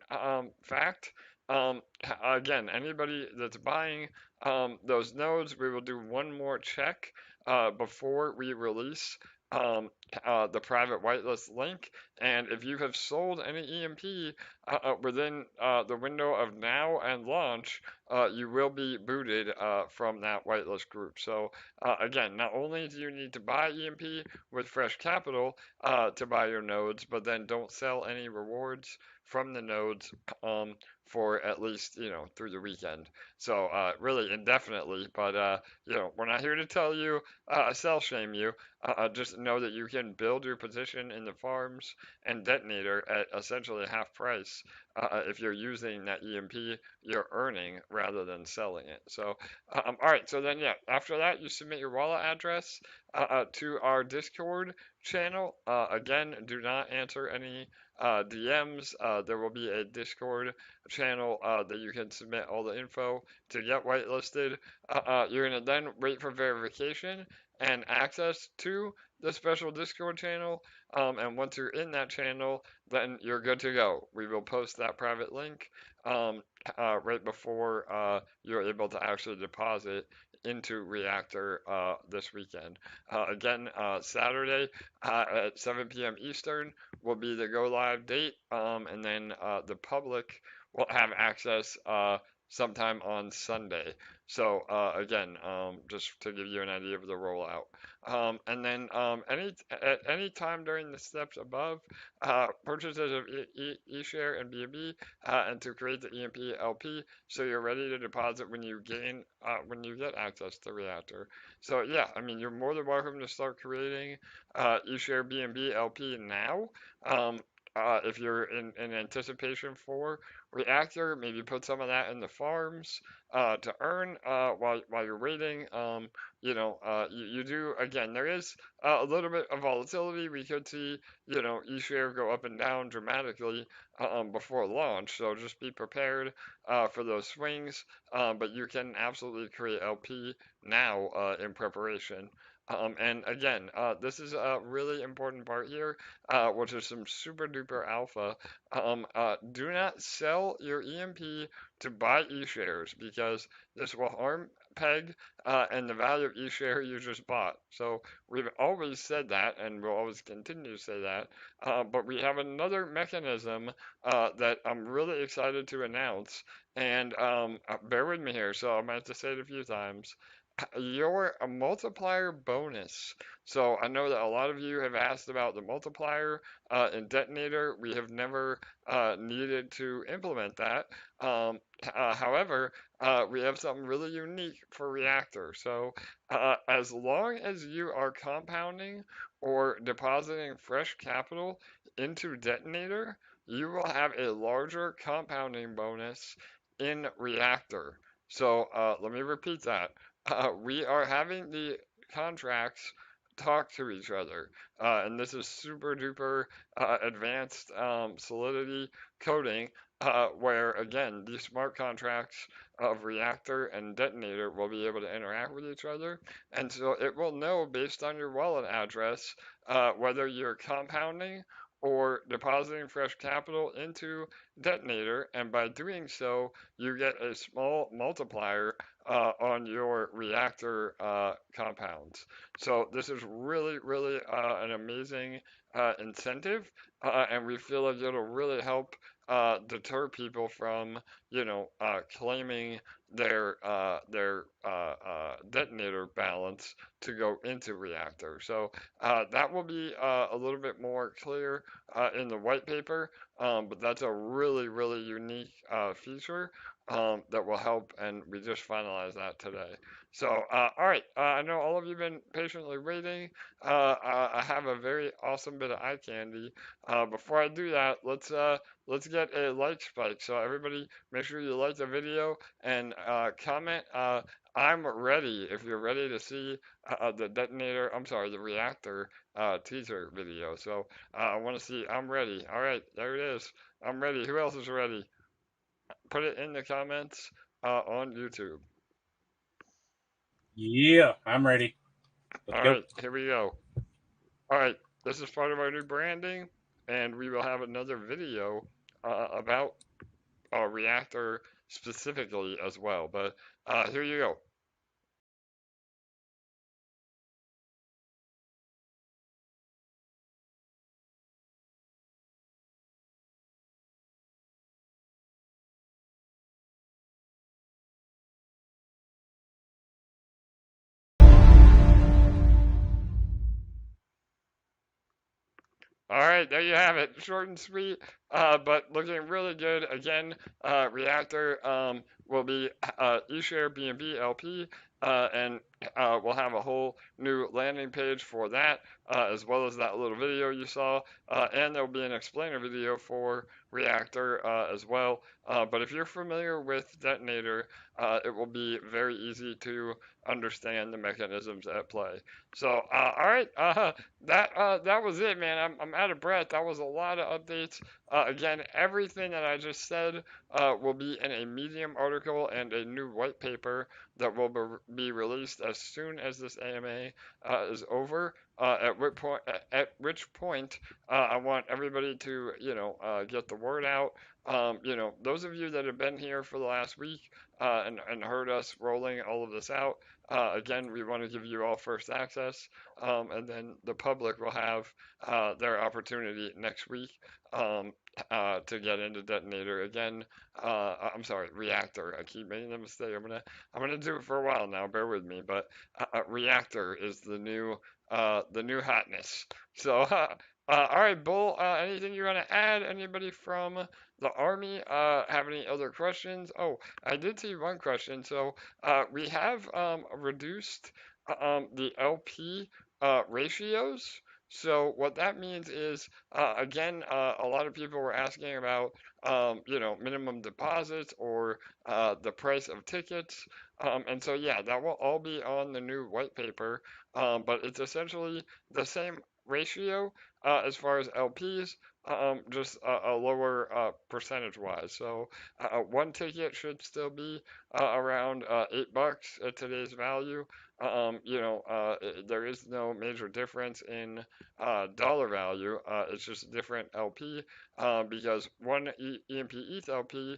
fact. Again, anybody that's buying those nodes, we will do one more check before we release the private whitelist link. And if you have sold any EMP within the window of now and launch, you will be booted from that whitelist group. So again, not only do you need to buy EMP with fresh capital to buy your nodes, but then don't sell any rewards from the nodes for at least through the weekend. So really indefinitely. But we're not here to tell you sell shame you. Just know that you can build your position in the farms and detonator at essentially half price if you're using that EMP you're earning rather than selling it. So all right, so then after that you submit your wallet address to our Discord channel. Again, do not answer any DMs. There will be a Discord channel that you can submit all the info to get whitelisted. You're going to then wait for verification and access to the special Discord channel. And once you're in that channel, then you're good to go. We will post that private link right before you're able to actually deposit into Reactor this weekend. Again, Saturday at 7 p.m. Eastern will be the go live date, and then the public will have access sometime on Sunday. So again, just to give you an idea of the rollout. And then at any time during the steps above, purchases of eshare and BNB, and to create the EMP LP, so you're ready to deposit when you get access to Reactor. So yeah, I mean, you're more than welcome to start creating eshare BNB LP now. If you're in anticipation for Reactor, maybe put some of that in the farms to earn while you're waiting. You do, again, there is a little bit of volatility. We could see, eShare go up and down dramatically before launch, so just be prepared for those swings. But you can absolutely create LP now in preparation. And again, this is a really important part here, which is some super duper alpha. Do not sell your EMP to buy eShares because this will harm PEG and the value of eShare you just bought. So we've always said that, and we'll always continue to say that. But we have another mechanism that I'm really excited to announce. And bear with me here, so I might have to say it a few times. Your multiplier bonus. So I know that a lot of you have asked about the multiplier in Detonator. We have never needed to implement that. However, we have something really unique for Reactor. So as long as you are compounding or depositing fresh capital into Detonator, you will have a larger compounding bonus in Reactor. So let me repeat that. We are having the contracts talk to each other. And this is super duper advanced Solidity coding, where again, these smart contracts of Reactor and Detonator will be able to interact with each other. And so it will know based on your wallet address whether you're compounding or depositing fresh capital into Detonator. And by doing so, you get a small multiplier on your Reactor compounds. So this is really, really an amazing incentive, and we feel like it'll really help deter people from, claiming their detonator balance to go into Reactor. So that will be a little bit more clear in the white paper, but that's a really, really unique feature that will help, and we just finalized that today. So, all right, I know all of you have been patiently waiting. I have a very awesome bit of eye candy. Before I do that, let's get a like spike. So everybody, make sure you like the video and comment. I'm ready if you're ready to see the Reactor teaser video. So I want to see. I'm ready. All right, there it is. I'm ready. Who else is ready? Put it in the comments on YouTube. Yeah, I'm ready. All right, here we go. All right, this is part of our new branding, and we will have another video about Reactor specifically as well. But here you go. All right, there you have it. Short and sweet, but looking really good. Again, Reactor will be eshare BNB LP, and we'll have a whole new landing page for that, as well as that little video you saw, and there'll be an explainer video for Reactor as well. But if you're familiar with Detonator, it will be very easy to understand the mechanisms at play. So, all right, that was it, man. I'm out of breath. That was a lot of updates. Again, everything that I just said will be in a Medium article and a new white paper that will be released as soon as this AMA is over. At which point, I want everybody to, get the word out. Those of you that have been here for the last week and heard us rolling all of this out, again, we want to give you all first access, and then the public will have their opportunity next week to get into Detonator again. I'm sorry, Reactor. I keep making the mistake. I'm gonna do it for a while now. Bear with me, but Reactor is the new hotness. So, all right, Bull. Anything you want to add? Anybody from the army have any other questions? Oh, I did see one question. So we have reduced the LP ratios. So what that means is, again, a lot of people were asking about, minimum deposits or the price of tickets. And so, yeah, that will all be on the new white paper. But it's essentially the same ratio as far as LPs, just a lower percentage-wise. So one ticket should still be around $8 at today's value. There is no major difference in dollar value. It's just a different LP because one EMP ETH LP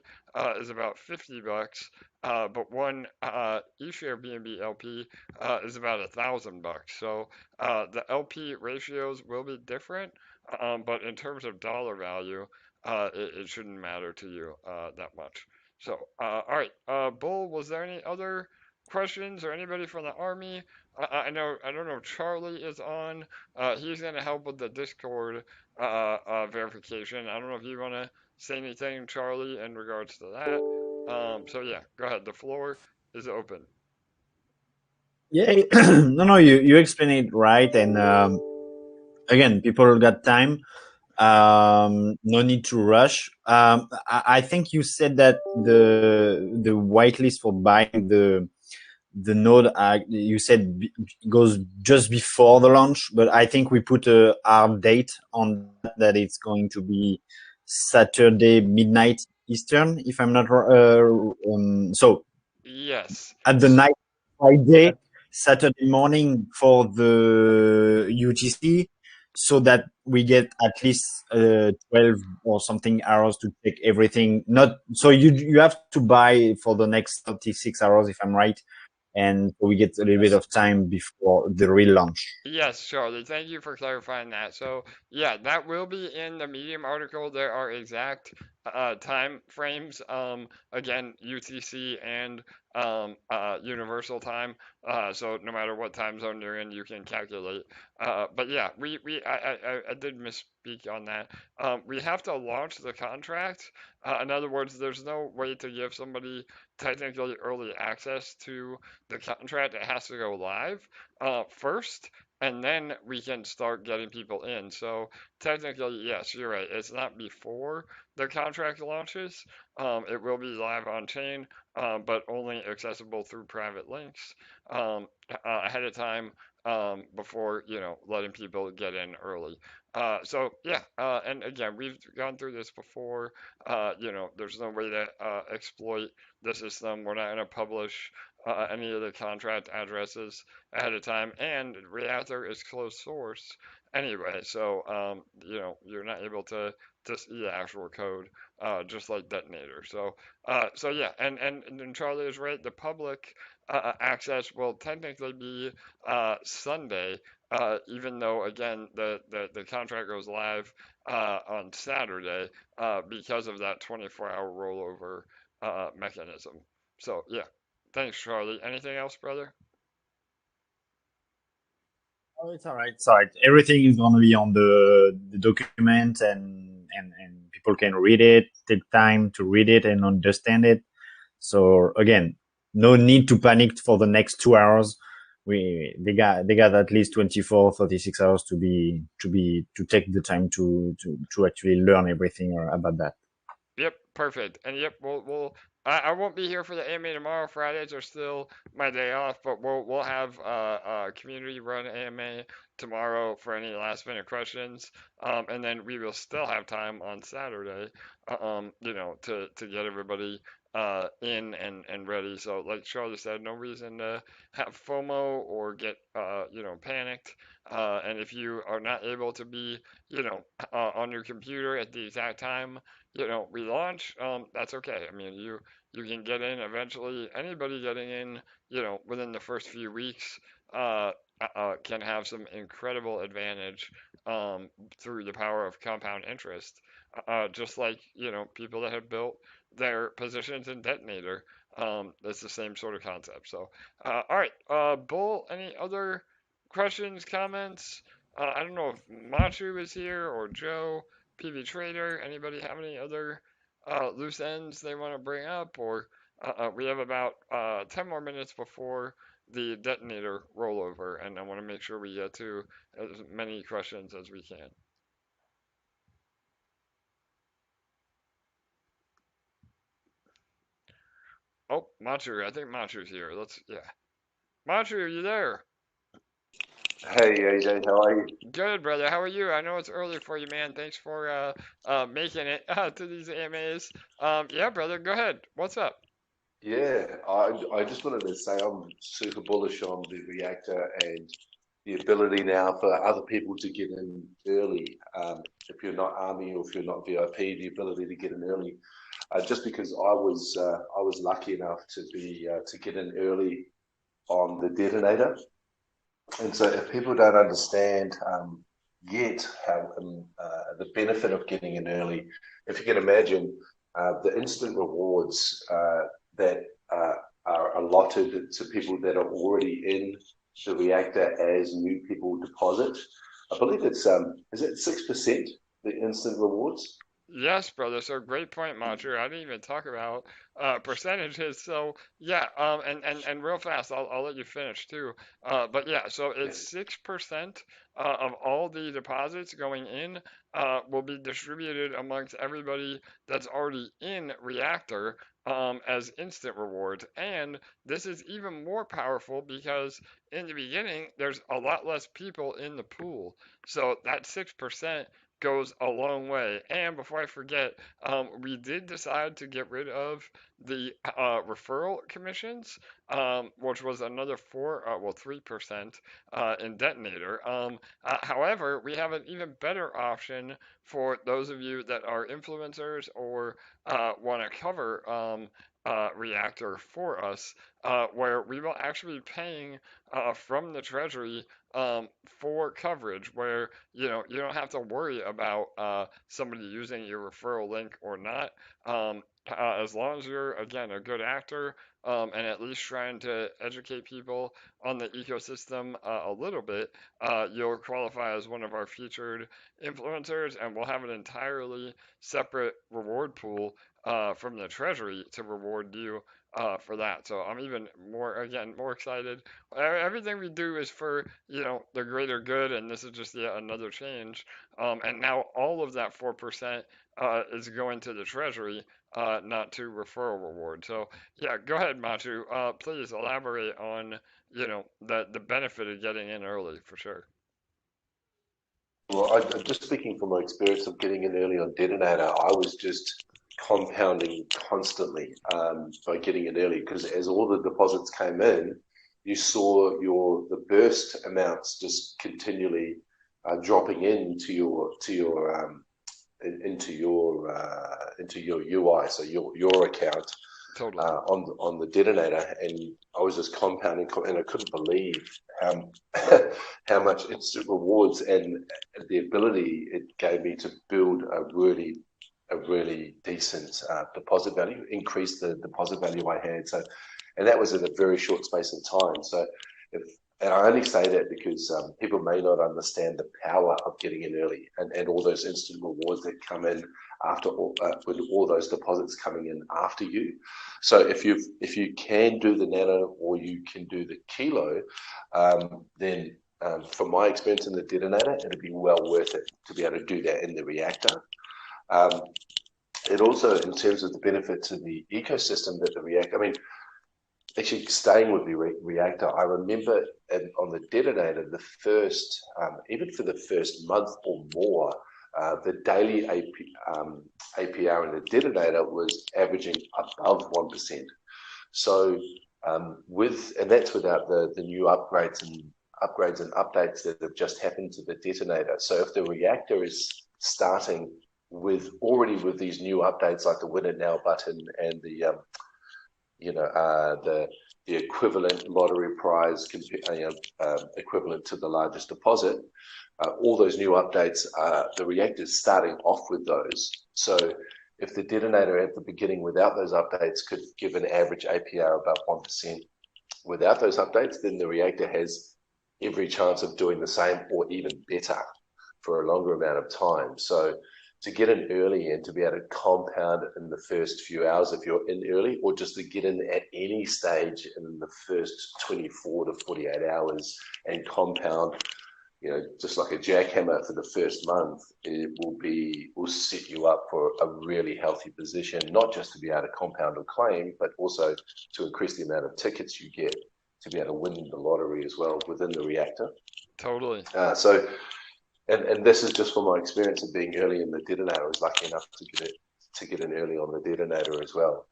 is about $50, but one eshare BNB LP is about $1,000. So the LP ratios will be different, but in terms of dollar value, it shouldn't matter to you that much. So, all right, Bull, was there any other questions or anybody from the army? I don't know, Charlie is on. He's going to help with the Discord verification. I don't know if you want to say anything, Charlie, in regards to that. So yeah, go ahead. The floor is open. Yeah, no, you explain it right, and again, people got time. No need to rush. I think you said that the whitelist for buying the node, you said goes just before the launch, but I think we put a hard date on that. It's going to be Saturday midnight Eastern, if I'm not wrong. So Yes. at the night, Friday, Saturday morning for the UTC, so that we get at least 12 or something hours to check everything. Not so you have to buy for the next 36 hours, if I'm right, and we get a little bit of time before the real launch. Yes, Charlie, thank you for clarifying that. So, yeah, that will be in the Medium article. There are exact time frames, again, UTC and universal time. So no matter what time zone you're in, you can calculate. But yeah, I did misspeak on that. We have to launch the contract. In other words, there's no way to give somebody technically early access to the contract. It has to go live first, and then we can start getting people in. So technically, yes, you're right. It's not before the contract launches. It will be live on chain, but only accessible through private links ahead of time before letting people get in early. So yeah, and again, we've gone through this before. There's no way to exploit the system. We're not going to publish any of the contract addresses ahead of time, and Reactor is closed source anyway, so you're not able to see the actual code, just like Detonator. So yeah, and Charlie is right. The public access will technically be Sunday, even though again the contract goes live on Saturday because of that 24-hour rollover mechanism. So yeah, thanks, Charlie. Anything else, brother? Oh, it's all right. It's all right. Everything is going to be on the document, and people can read it, take time to read it and understand it. So again, no need to panic for the next 2 hours. They got at least 24, 36 hours to take the time to actually learn everything about that. Yep, perfect. And yep, I won't be here for the AMA tomorrow. Fridays are still my day off, but we'll have a community run AMA tomorrow for any last minute questions. And then we will still have time on Saturday, to get everybody in and ready. So like Charlie said, no reason to have FOMO or get panicked. And if you are not able to be on your computer at the exact time we launch, that's okay. I mean, you can get in eventually. Anybody getting in within the first few weeks can have some incredible advantage through the power of compound interest, just like people that have built their positions in Detonator. It's the same sort of concept. So all right, Bull, any other questions, comments? I don't know if Machu is here or Joe, PV Trader. Anybody have any other loose ends they want to bring up? Or we have about 10 more minutes before the Detonator rollover, and I want to make sure we get to as many questions as we can. Oh, Machu, I think Machu's here. Yeah. Machu, are you there? Hey AJ, how are you? Good, brother. How are you? I know it's early for you, man. Thanks for making it to these AMAs. Yeah, brother, go ahead. What's up? Yeah, I just wanted to say I'm super bullish on the reactor and the ability now for other people to get in early. If you're not Army or if you're not VIP, the ability to get in early. Just because I was lucky enough to get in early on the detonator, and so if people don't understand yet how the benefit of getting in early, if you can imagine the instant rewards that are allotted to people that are already in the reactor as new people deposit. I believe it's is it 6% the instant rewards? Yes, brother. So great point, Machu. I didn't even talk about percentages. So yeah, and real fast, I'll let you finish too. But yeah, so Yeah. it's 6% of all the deposits going in will be distributed amongst everybody that's already in Reactor as instant rewards. And this is even more powerful because in the beginning there's a lot less people in the pool. So that 6% goes a long way. And before I forget, we did decide to get rid of the referral commissions, which was another 3% in Detonator. However, we have an even better option for those of you that are influencers or want to cover Reactor for us, where we will actually be paying from the treasury for coverage, where you don't have to worry about somebody using your referral link or not. As long as you're again a good actor and at least trying to educate people on the ecosystem a little bit, you'll qualify as one of our featured influencers, and we'll have an entirely separate reward pool from the treasury to reward you for that. So I'm even more excited. Everything we do is for, the greater good, and this is just yet another change. And now all of that 4% is going to the treasury, not to referral reward. So yeah, go ahead, Machu. Please elaborate on, the benefit of getting in early for sure. Well, just speaking from my experience of getting in early on Detonator, I was just compounding constantly by getting in early because as all the deposits came in, you saw the burst amounts just continually dropping into your UI, so your account Totally. on the detonator, and I was just compounding, and I couldn't believe how how much instant rewards and the ability it gave me to build a really decent deposit value, increase the deposit value I had. So, and that was in a very short space of time. So, and I only say that because people may not understand the power of getting in early and all those instant rewards that come in after with all those deposits coming in after you. So if you can do the nano or you can do the kilo, then from my experience in the detonator, it'd be well worth it to be able to do that in the reactor. It also, in terms of the benefit to the ecosystem that the reactor, I mean, actually staying with the reactor, I remember on the detonator, the first, even for the first month or more, the daily APR in the detonator was averaging above 1%. So and that's without the new upgrades and updates that have just happened to the detonator. So if the reactor is starting already with these new updates like the win it now button and the equivalent lottery prize equivalent to the largest deposit, all those new updates, the reactor's starting off with those. So if the detonator at the beginning without those updates could give an average APR above 1% without those updates, then the reactor has every chance of doing the same or even better for a longer amount of time. So to get in early and to be able to compound in the first few hours if you're in early, or just to get in at any stage in the first 24 to 48 hours and compound, just like a jackhammer for the first month, it will set you up for a really healthy position, not just to be able to compound or claim, but also to increase the amount of tickets you get to be able to win the lottery as well within the reactor. Totally. So, and this is just from my experience of being early in the detonator. I was lucky enough to get in early on the detonator as well.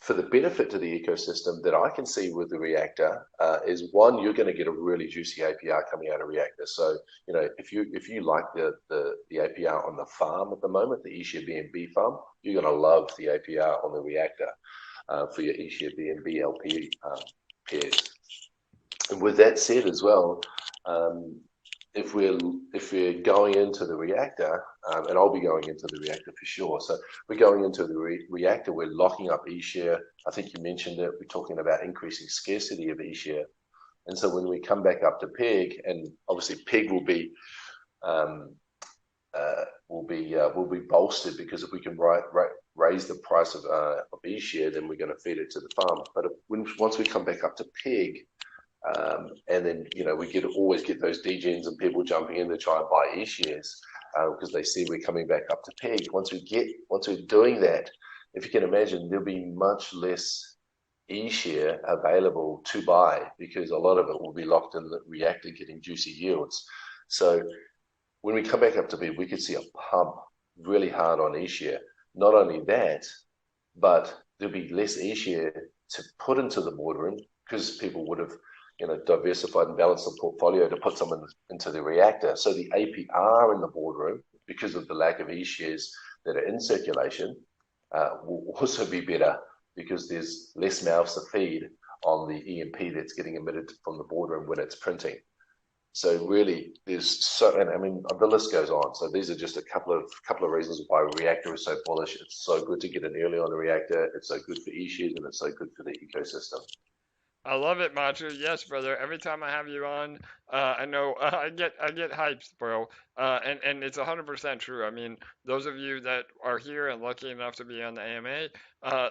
For the benefit to the ecosystem that I can see with the Reactor is, one, you're going to get a really juicy APR coming out of Reactor. So, you know, if you like the APR on the farm at the moment, the eshare-BNB farm, you're going to love the APR on the Reactor for your eshare-BNB LP pairs. And with that said as well, if we're going into the Reactor, and I'll be going into the Reactor for sure. So we're going into the Reactor, we're locking up eshare. I think you mentioned it. We're talking about increasing scarcity of eshare. And so when we come back up to PEG, and obviously PEG will be bolstered, because if we can raise the price of eshare, then we're going to feed it to the farm. But once we come back up to PEG, and then, you know, we always get those degens and people jumping in to try and buy e-shares because they see we're coming back up to PEG. Once we're doing that, if you can imagine, there'll be much less e-share available to buy, because a lot of it will be locked in the Reactor getting juicy yields. So when we come back up to PEG, we could see a pump really hard on e-share. Not only that, but there'll be less e-share to put into the boardroom, because people would have, you know, diversified and balanced the portfolio to put some into the Reactor. So the APR in the boardroom, because of the lack of e-shares that are in circulation, will also be better, because there's less mouths to feed on the EMP that's getting emitted from the boardroom when it's printing. So really, and I mean, the list goes on. So these are just a couple of reasons why Reactor is so bullish. It's so good to get in early on the Reactor. It's so good for e-shares, and it's so good for the ecosystem. I love it, Machu. Yes, brother. Every time I have you on, I know I get hyped, bro. And it's 100% true. I mean, those of you that are here and lucky enough to be on the AMA,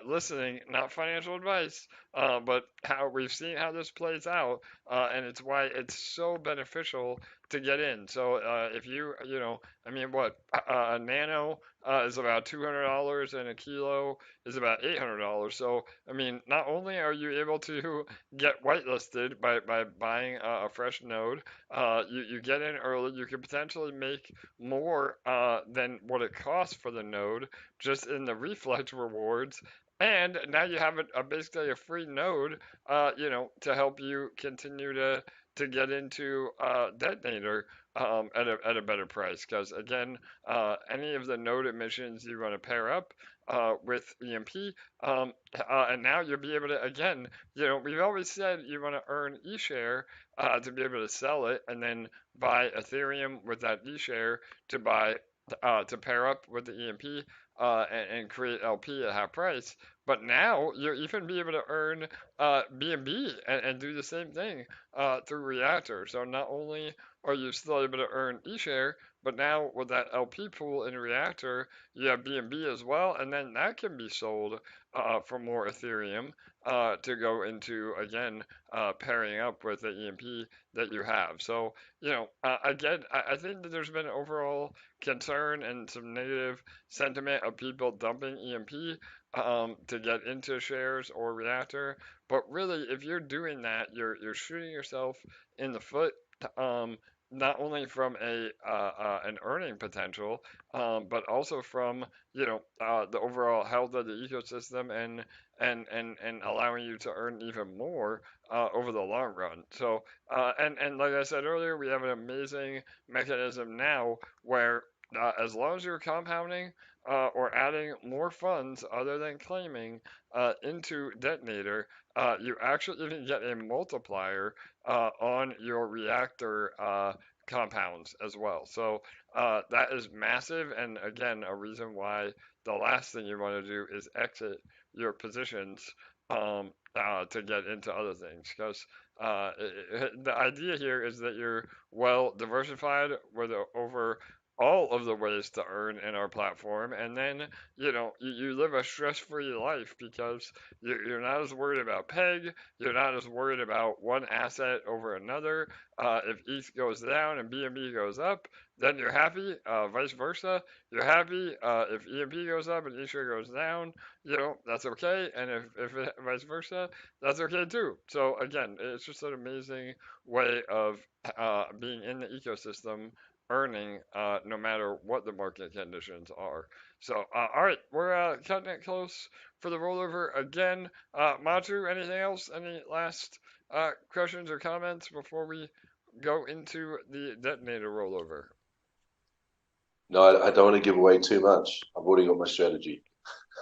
listening, not financial advice, but how we've seen how this plays out, and it's why it's so beneficial to get in. So if you know, I mean, what a nano is about $200, and a kilo is about $800. So I mean, not only are you able to get whitelisted by buying a fresh node, you get in early. You could potentially make more than what it costs for the node just in the reflex rewards. And now you have basically a free node, you know, to help you continue to get into Detonator at a better price. Because again, any of the node emissions you want to pair up with EMP, and now you'll be able to, again, you know, we've always said you want to earn eShare to be able to sell it, and then buy Ethereum with that eShare to buy to pair up with the EMP and create LP at half price. But now you'll even be able to earn BNB and do the same thing through Reactor. So not only are you still able to earn eShare, but now with that LP pool in Reactor, you have BNB as well, and then that can be sold for more Ethereum to go into, again, pairing up with the EMP that you have. So, you know, again, I think that there's been overall concern and some negative sentiment of people dumping EMP to get into shares or Reactor. But really, if you're doing that, you're shooting yourself in the foot. Not only from an earning potential, but also from, you know, the overall health of the ecosystem and allowing you to earn even more over the long run. So and like I said earlier, we have an amazing mechanism now where as long as you're compounding or adding more funds other than claiming into Detonator, you actually even get a multiplier on your Reactor compounds as well. So that is massive, and again, a reason why the last thing you want to do is exit your positions to get into other things, because the idea here is that you're well diversified with over all of the ways to earn in our platform, and then you live a stress-free life because you're not as worried about PEG, you're not as worried about one asset over another. If ETH goes down and BNB goes up, then you're happy. Vice versa, you're happy if EMP goes up and eshare goes down. That's okay, and if it, vice versa, that's okay too. So again, it's just an amazing way of being in the ecosystem, earning no matter what the market conditions are. So, all right, we're cutting it close for the rollover again. Matu, anything else? Any last questions or comments before we go into the detonator rollover? No, I don't want to give away too much. I've already got my strategy.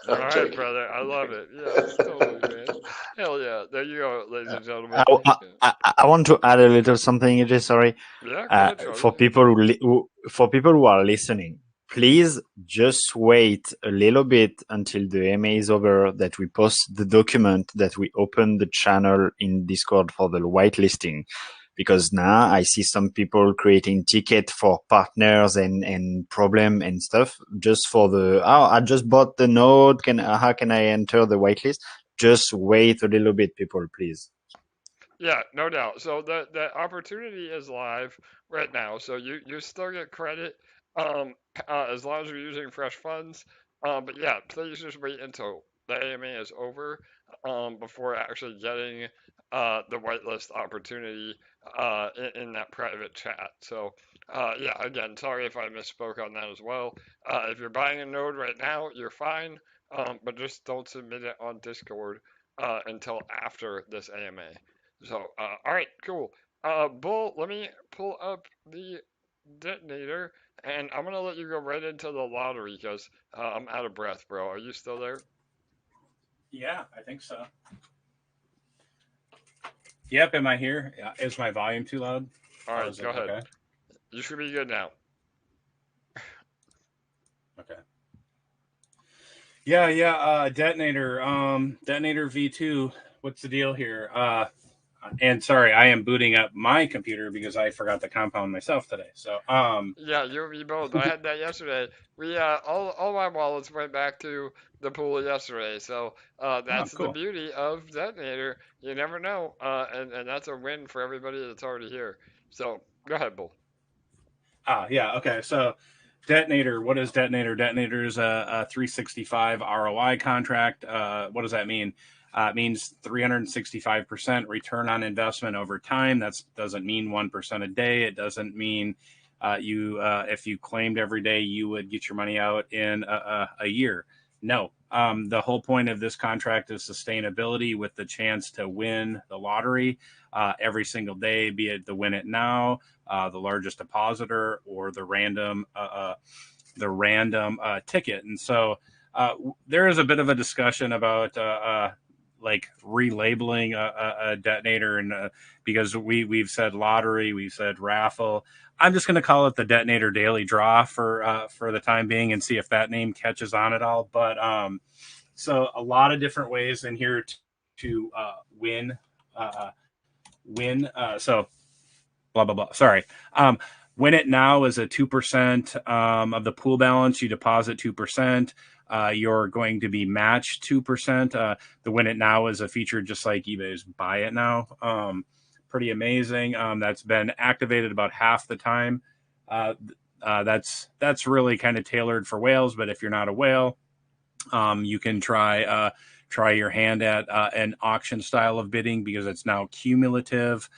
All right, brother. I love it. Yes, totally, man. Hell yeah. There you go, ladies and gentlemen. I want to add a little something, AJ. Sorry. Yeah, go ahead, Charlie. For people who are listening, please just wait a little bit until the MA is over, that we post the document, that we open the channel in Discord for the whitelisting. Because now I see some people creating ticket for partners and problem and stuff just for I just bought the node. How can I enter the whitelist? Just wait a little bit, people, please. Yeah, no doubt. So the opportunity is live right now. So you still get credit as long as you're using fresh funds. But yeah, please just wait until the AMA is over before actually getting the whitelist opportunity in that private chat. So yeah, again, sorry if I misspoke on that as well. If you're buying a node right now, you're fine, but just don't submit it on Discord until after this AMA. So, all right, cool. Bull, let me pull up the detonator, and I'm going to let you go right into the lottery because I'm out of breath, bro. Are you still there? Yeah, I think so. Yep, am I here? Is my volume too loud? All right, go ahead. Okay? You should be good now. Okay. Yeah, detonator, detonator V2. What's the deal here? And sorry, I am booting up my computer because I forgot the compound myself today. So, yeah, you both. I had that yesterday. We all my wallets went back to the pool yesterday. So that's cool. the beauty of detonator. You never know, and that's a win for everybody that's already here. So go ahead, Bull. Yeah. Okay. So, detonator. What is detonator? Detonator is a 365 ROI contract. What does that mean? It means 365% return on investment over time. That doesn't mean 1% a day. It doesn't mean if you claimed every day, you would get your money out in a year. No. The whole point of this contract is sustainability with the chance to win the lottery every single day, be it the win it now, the largest depositor, or the random ticket. And so there is a bit of a discussion about like relabeling a detonator, and because we've said lottery, we've said raffle. I'm just going to call it the detonator daily draw for the time being, and see if that name catches on at all. But so a lot of different ways in here to win. So blah blah blah. Sorry. Win it now is a 2% of the pool balance. You deposit 2%. You're going to be matched 2%. The win it now is a feature just like eBay's buy it now. Pretty amazing. That's been activated about half the time. That's really kind of tailored for whales, but if you're not a whale, you can try your hand at an auction style of bidding, because it's now cumulative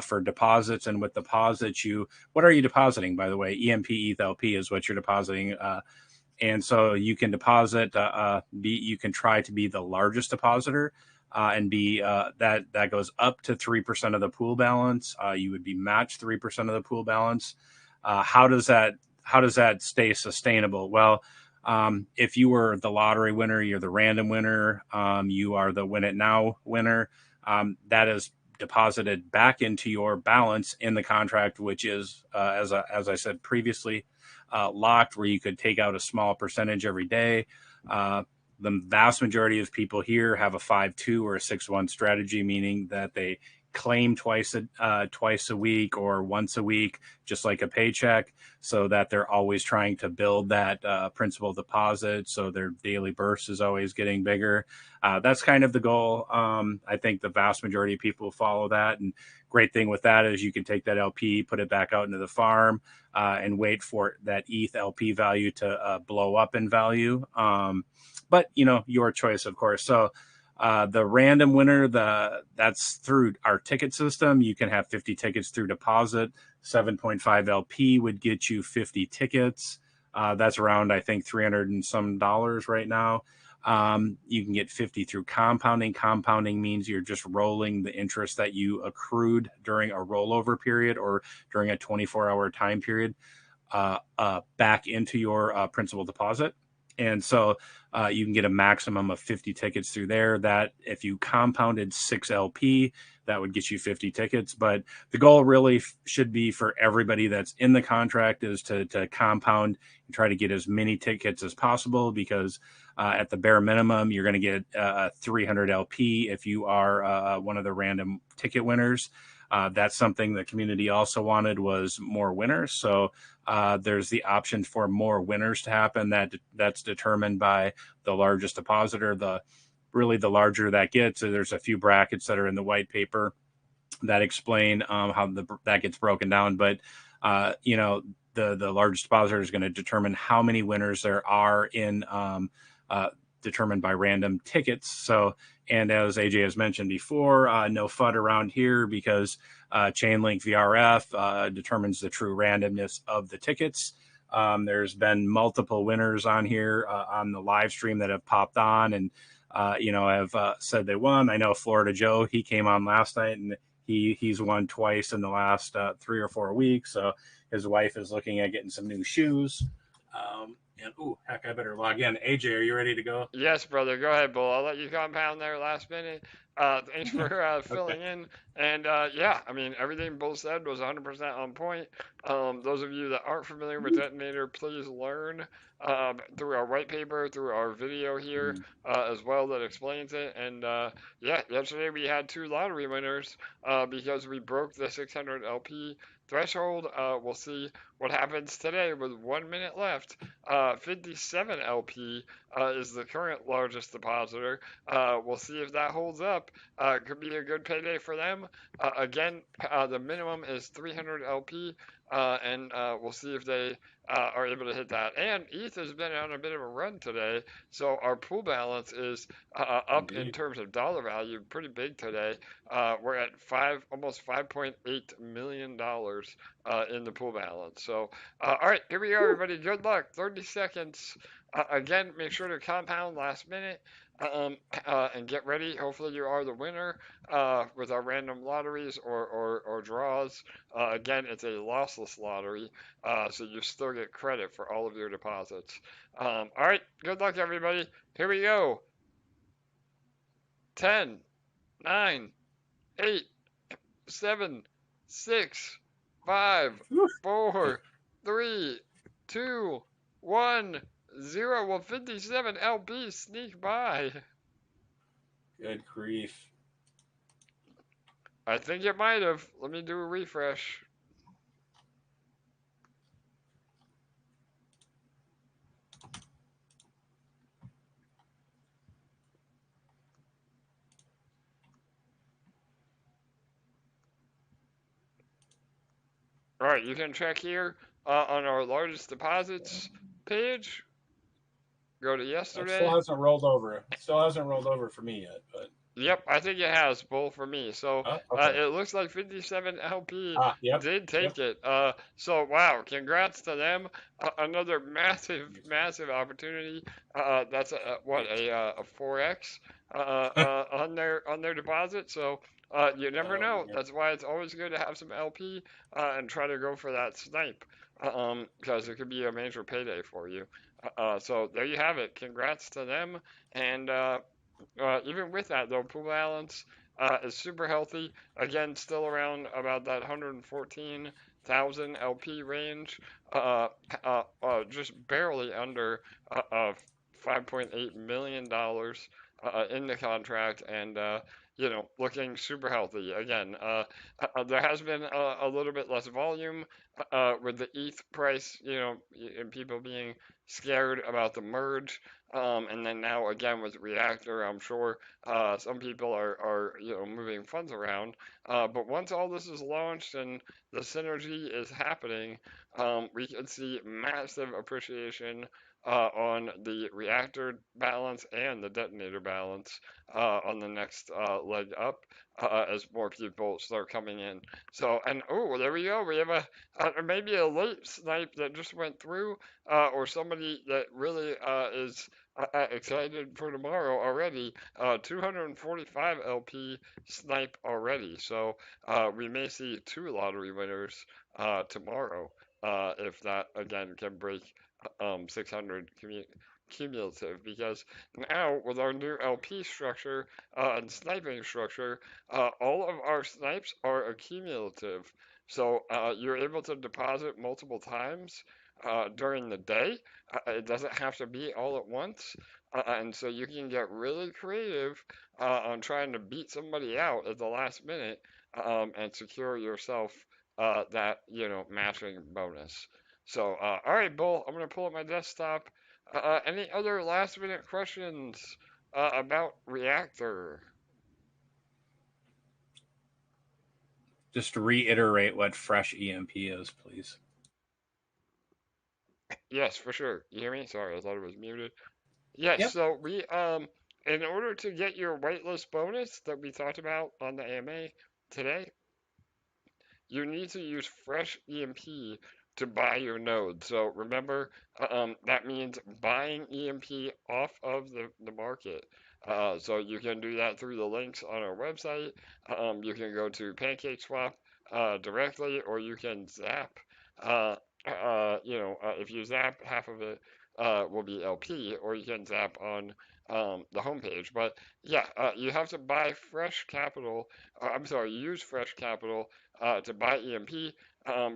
for deposits. And with deposits, what are you depositing, by the way? EMP ETH LP is what you're depositing. And so you can deposit, you can try to be the largest depositor, and be that goes up to 3% of the pool balance. You would be matched 3% of the pool balance. How does that stay sustainable? Well, if you were the lottery winner, you're the random winner, you are the win it now winner, that is deposited back into your balance in the contract, which is, as I said previously, locked, where you could take out a small percentage every day. The vast majority of people here have a 5-2 or a 6-1 strategy, meaning that they claim twice a week or once a week, just like a paycheck, so that they're always trying to build that principal deposit, so their daily burst is always getting bigger. That's kind of the goal. I think the vast majority of people follow that, and great thing with that is you can take that LP, put it back out into the farm, and wait for that ETH LP value to blow up in value. But your choice, of course. So the random winner, that's through our ticket system. You can have 50 tickets through deposit. 7.5 LP would get you 50 tickets. That's around, I think, $300 and some right now. You can get 50 through compounding. Compounding means you're just rolling the interest that you accrued during a rollover period or during a 24-hour time period back into your principal deposit. And so you can get a maximum of 50 tickets through there. That if you compounded 6 LP, that would get you 50 tickets. But the goal really should be for everybody that's in the contract is to compound and try to get as many tickets as possible, because at the bare minimum, you're going to get 300 LP if you are one of the random ticket winners. That's something the community also wanted, was more winners. So there's the option for more winners to happen. That's determined by the largest depositor. The larger that gets, there's a few brackets that are in the white paper that explain how that gets broken down. But the largest depositor is going to determine how many winners there are in determined by random tickets. So, and as AJ has mentioned before, no FUD around here, because Chainlink VRF determines the true randomness of the tickets. There's been multiple winners on here on the live stream that have popped on and have said they won. I know Florida Joe, he came on last night and he's won twice in the last 3 or 4 weeks. So his wife is looking at getting some new shoes. And heck, I better log in. AJ, are you ready to go? Yes, brother. Go ahead, Bull. I'll let you compound there last minute. Thanks for filling in. And yeah, I mean, everything Bull said was 100% on point. Those of you that aren't familiar with Detonator, please learn through our white paper, through our video here as well that explains it. And yeah, yesterday we had 2 lottery winners because we broke the 600 LP threshold. We'll see what happens today with 1 minute left. 57 LP is the current largest depositor. We'll see if that holds up. Could be a good payday for them. Again, the minimum is 300 LP, and we'll see if they are able to hit that. And ETH has been on a bit of a run today, so our pool balance is up in terms of dollar value, pretty big today. We're at almost $5.8 million in the pool balance. So, all right, here we go, everybody. Good luck. 30 seconds. Again, make sure to compound last minute. And get ready. Hopefully you are the winner with our random lotteries or draws. Again, it's a lossless lottery, so you still get credit for all of your deposits. All right, good luck, everybody. Here we go. 10, 9, 8, 7, 6, 5, 4, 3, 2, 1. 0. Well, 57 LP sneak by. Good grief. I think it might have. Let me do a refresh. All right, you can check here on our largest deposits page. Go to yesterday. It still hasn't rolled over. It still hasn't rolled over for me yet, but. Yep, I think it has, Bull, for me. So it looks like 57 LP did take it. So, wow, congrats to them. Another massive opportunity. That's a 4X on their deposit. So you never know. That's why it's always good to have some LP and try to go for that snipe because it could be a major payday for you. So there you have it. Congrats to them. And even with that, though, pool balance is super healthy. Again, still around about that 114,000 LP range. Just barely under $5.8 million in the contract. And looking super healthy. Again, there has been a little bit less volume with the ETH price, and people being scared about the merge. And then now again with Reactor, I'm sure some people are moving funds around. But once all this is launched and the synergy is happening, we could see massive appreciation on the Reactor balance and the Detonator balance on the next leg up as more people start coming in. So, and oh, there we go. We have maybe a late snipe that just went through, or somebody that really is excited for tomorrow already. 245 LP snipe already. So we may see 2 lottery winners tomorrow if that again can break 600 cumulative, because now with our new LP structure and sniping structure, all of our snipes are accumulative. So you're able to deposit multiple times during the day. It doesn't have to be all at once. And so you can get really creative on trying to beat somebody out at the last minute and secure yourself that, matching bonus. So, all right, Bull, I'm going to pull up my desktop. Any other last minute questions about Reactor? Just to reiterate what fresh EMP is, please. Yes, for sure. You hear me? Sorry, I thought it was muted. Yes, Yep. so we, in order to get your whitelist bonus that we talked about on the AMA today, you need to use fresh EMP to buy your node. So remember, that means buying EMP off of the market. So you can do that through the links on our website. You can go to PancakeSwap directly, or you can zap. If you zap, half of it will be LP, or you can zap on the homepage. But yeah, you have to buy fresh capital. I'm sorry, use fresh capital to buy EMP,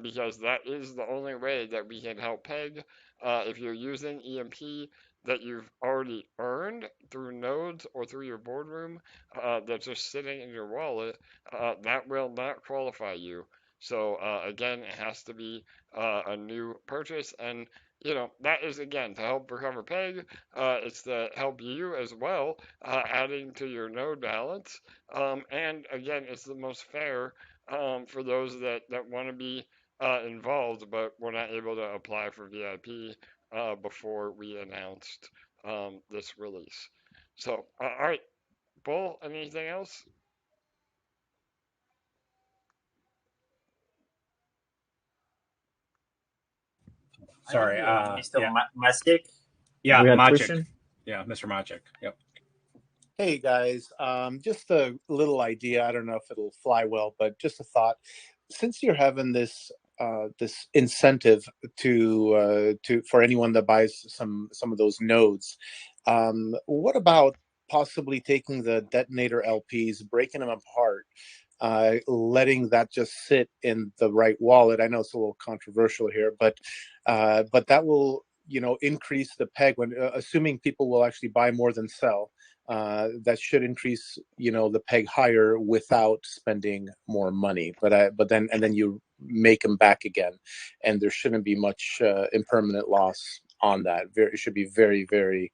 because that is the only way that we can help PEG. If you're using EMP that you've already earned through nodes or through your boardroom, that's just sitting in your wallet, that will not qualify you. So again, it has to be a new purchase, and that is again to help recover PEG. It's to help you as well, adding to your node balance. And again, it's the most fair for those that want to be involved, but were not able to apply for VIP before we announced this release. So, all right, Bull, anything else? Sorry, Mr. yeah, Mastic. yeah, We got Maciek. question? Yeah, Mr. Maciek. Yep. Hey guys, just a little idea. I don't know if it'll fly well, but just a thought. Since you're having this this incentive to for anyone that buys some of those nodes, what about possibly taking the Detonator LPs, breaking them apart, letting that just sit in the right wallet? I know it's a little controversial here, but that will increase the PEG when assuming people will actually buy more than sell. That should increase the PEG higher without spending more money. But then you make them back again, and there shouldn't be much impermanent loss on that. It should be very, very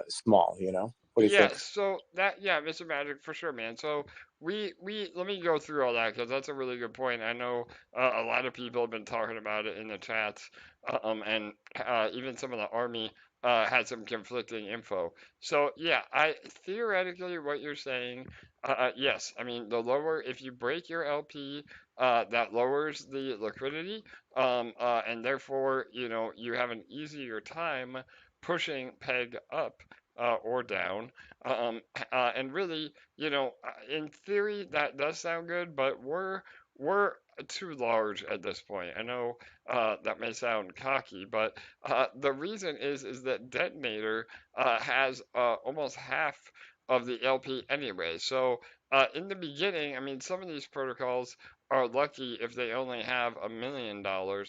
small. What do you think? So Mr. Magic, for sure, man. So we let me go through all that because that's a really good point. I know a lot of people have been talking about it in the chats, and even some of the army had some conflicting info. So yeah, I theoretically what you're saying, yes. I mean, if you break your LP, that lowers the liquidity, and therefore you have an easier time pushing PEG up or down. And really, in theory, that does sound good, but we're too large at this point. I know that may sound cocky, but the reason is that Detonator has almost half of the LP anyway. So in the beginning, I mean, some of these protocols are lucky if they only have $1 million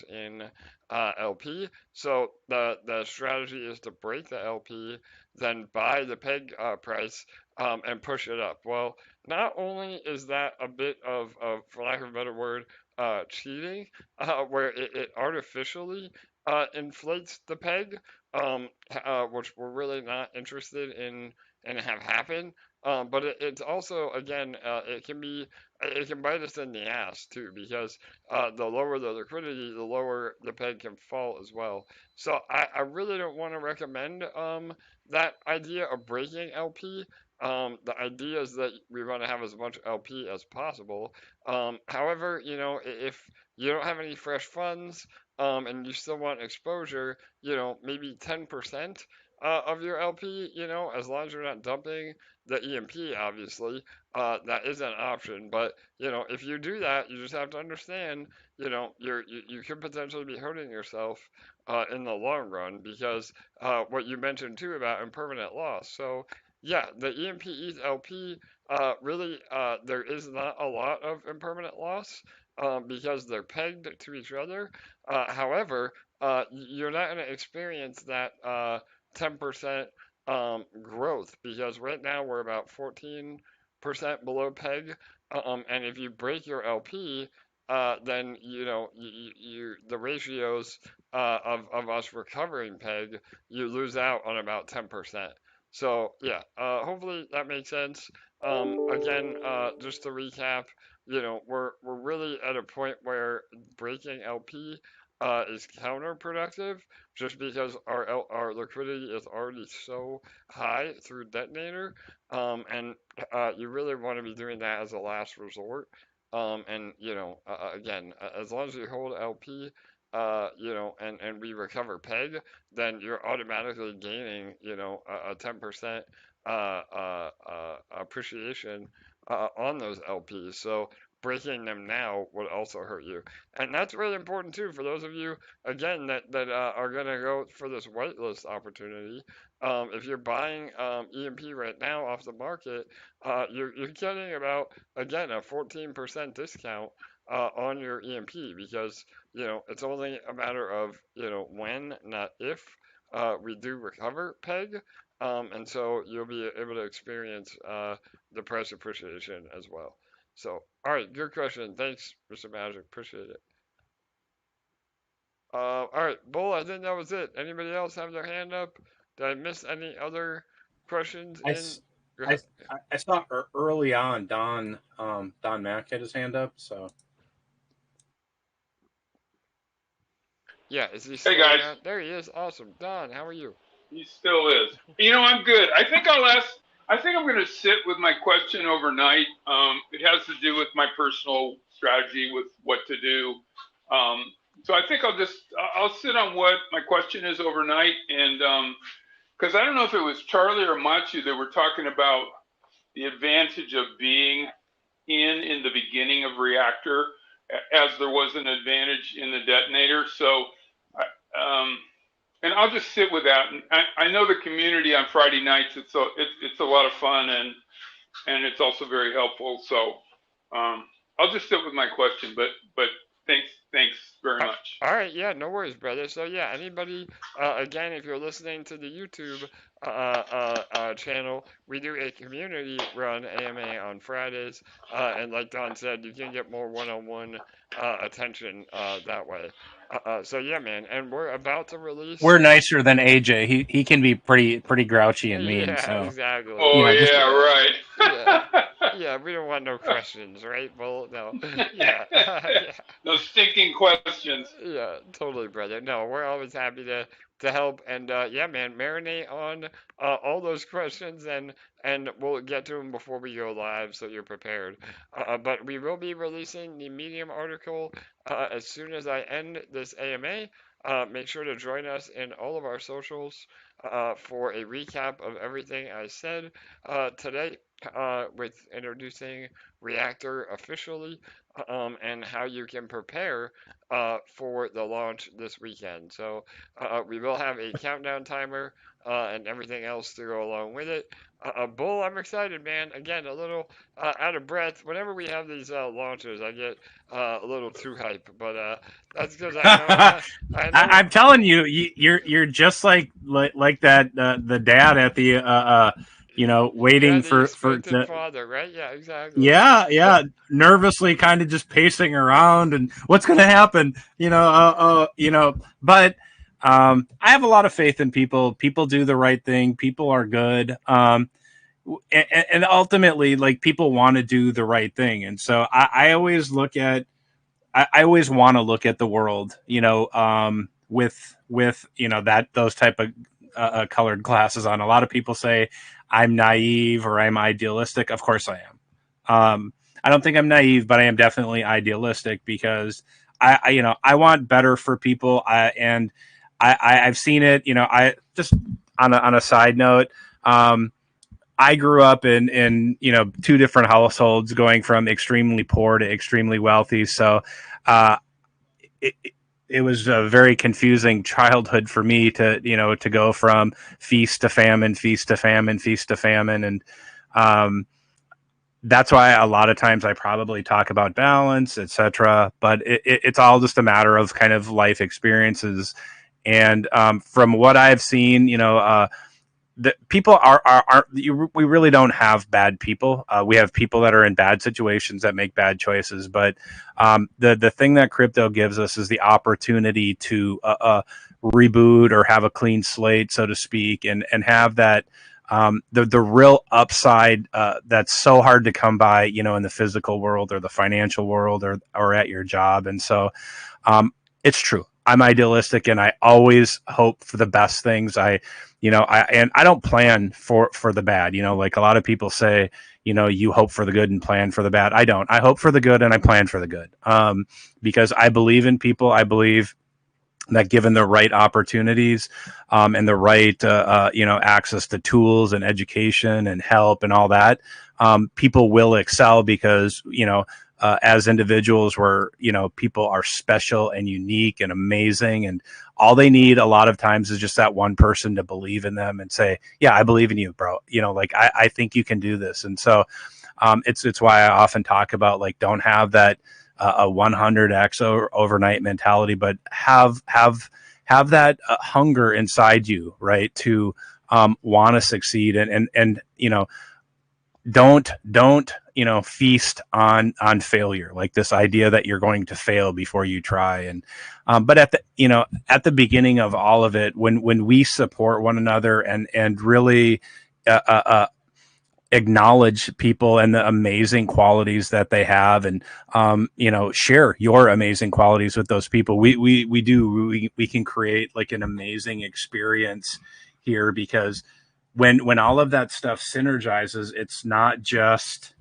in LP. So the strategy is to break the LP, then buy the peg price and push it up. Well, not only is that a bit of for lack of a better word, cheating, where it artificially inflates the peg, which we're really not interested in and have happen. But it's also, again, it can bite us in the ass too, because the lower the liquidity, the lower the peg can fall as well. So I really don't want to recommend that idea of breaking LP. The idea is that we want to have as much LP as possible. However, if you don't have any fresh funds and you still want exposure, maybe 10% of your LP, as long as you're not dumping the EMP, obviously, that is an option. But, if you do that, you just have to understand, you could potentially be hurting yourself in the long run, because what you mentioned too about impermanent loss. So, yeah, the EMP ETH LP, really, there is not a lot of impermanent loss because they're pegged to each other. However, you're not going to experience that 10% growth, because right now we're about 14% below peg. And if you break your LP, then the ratios of us recovering peg, you lose out on about 10%. So yeah, hopefully that makes sense. Again, just to recap, we're really at a point where breaking LP is counterproductive, just because our liquidity is already so high through Detonator, and you really want to be doing that as a last resort. And again, as long as you hold LP, and we recover peg, then you're automatically gaining, a 10% appreciation on those LPs. So breaking them now would also hurt you. And that's really important too for those of you, again, that are going to go for this whitelist opportunity. If you're buying EMP right now off the market, you're getting about, again, a 14% discount on your EMP, because it's only a matter of when, not if, we do recover peg, and so you'll be able to experience the price appreciation as well. So, all right, good question. Thanks, Mr. Magic. Appreciate it. All right, Bull, I think that was it. Anybody else have their hand up? Did I miss any other questions? I saw early on Don Mack had his hand up, so. Yeah, is he still Hey guys. around? There he is. Awesome. Don, how are you? He still is. I'm good. I think I'm going to sit with my question overnight. It has to do with my personal strategy with what to do. So I think I'll sit on what my question is overnight. And because I don't know if it was Charlie or Machu that were talking about the advantage of being in the beginning of Reactor, as there was an advantage in the Detonator. So, and I'll just sit with that. And I know the community on Friday nights. It's a lot of fun, and it's also very helpful. So I'll just sit with my question. But thanks very much. All right, yeah, no worries, brother. So yeah, anybody, again, if you're listening to the YouTube channel, we do a community run AMA on Fridays, and like Don said, you can get more one-on-one attention that way. So yeah, man, and we're about to release. We're nicer than AJ. He can be pretty grouchy and mean. Yeah, so. exactly. Oh right. Yeah, we don't want no questions, right? Well, no. Yeah. Yeah. No stinking questions. Yeah, totally, brother. No, we're always happy to help, and yeah, man, marinate on all those questions, and we'll get to them before we go live, so you're prepared. But we will be releasing the Medium article as soon as I end this AMA. Make sure to join us in all of our socials for a recap of everything I said today. with introducing Reactor officially, and how you can prepare for the launch this weekend. So we will have a countdown timer and everything else to go along with it. Bull, I'm excited, man. Again, a little out of breath. Whenever we have these launches, I get a little too hype, but that's because I know. I'm telling you, you're just like that the dad at the waiting for father, right? Yeah, exactly. Yeah, nervously, kind of just pacing around, and what's going to happen? But I have a lot of faith in people. People do the right thing. People are good. And ultimately, like, people want to do the right thing, and so I always look at. I always want to look at the world, with that those type of colored glasses on. A lot of people say I'm naive or I'm idealistic. Of course I am. I don't think I'm naive, but I am definitely idealistic because I want better for people. I've seen it. I just on a side note. I grew up in two different households, going from extremely poor to extremely wealthy. So it was a very confusing childhood for me to go from feast to famine, feast to famine, feast to famine. And that's why a lot of times I probably talk about balance, etc. But it's all just a matter of kind of life experiences. And from what I've seen, the people we really don't have bad people. We have people that are in bad situations that make bad choices. But the thing that crypto gives us is the opportunity to reboot or have a clean slate, so to speak, and have that the real upside that's so hard to come by, in the physical world or the financial world or at your job. And so it's true. I'm idealistic and I always hope for the best things. I don't plan for the bad. Like a lot of people say, you hope for the good and plan for the bad. I don't. I hope for the good and I plan for the good. Because I believe in people. I believe that given the right opportunities and the right access to tools and education and help and all that, people will excel because as individuals, people are special and unique and amazing, and all they need a lot of times is just that one person to believe in them and say, yeah, I believe in you, bro. I think you can do this. And so it's why I often talk about, like, don't have that a 100x overnight mentality, but have that hunger inside you, right, to want to succeed and don't feast on failure, like this idea that you're going to fail before you try. And but at the beginning of all of it, when we support one another and really acknowledge people and the amazing qualities that they have, and share your amazing qualities with those people, we can create like an amazing experience here, because when all of that stuff synergizes, it's not just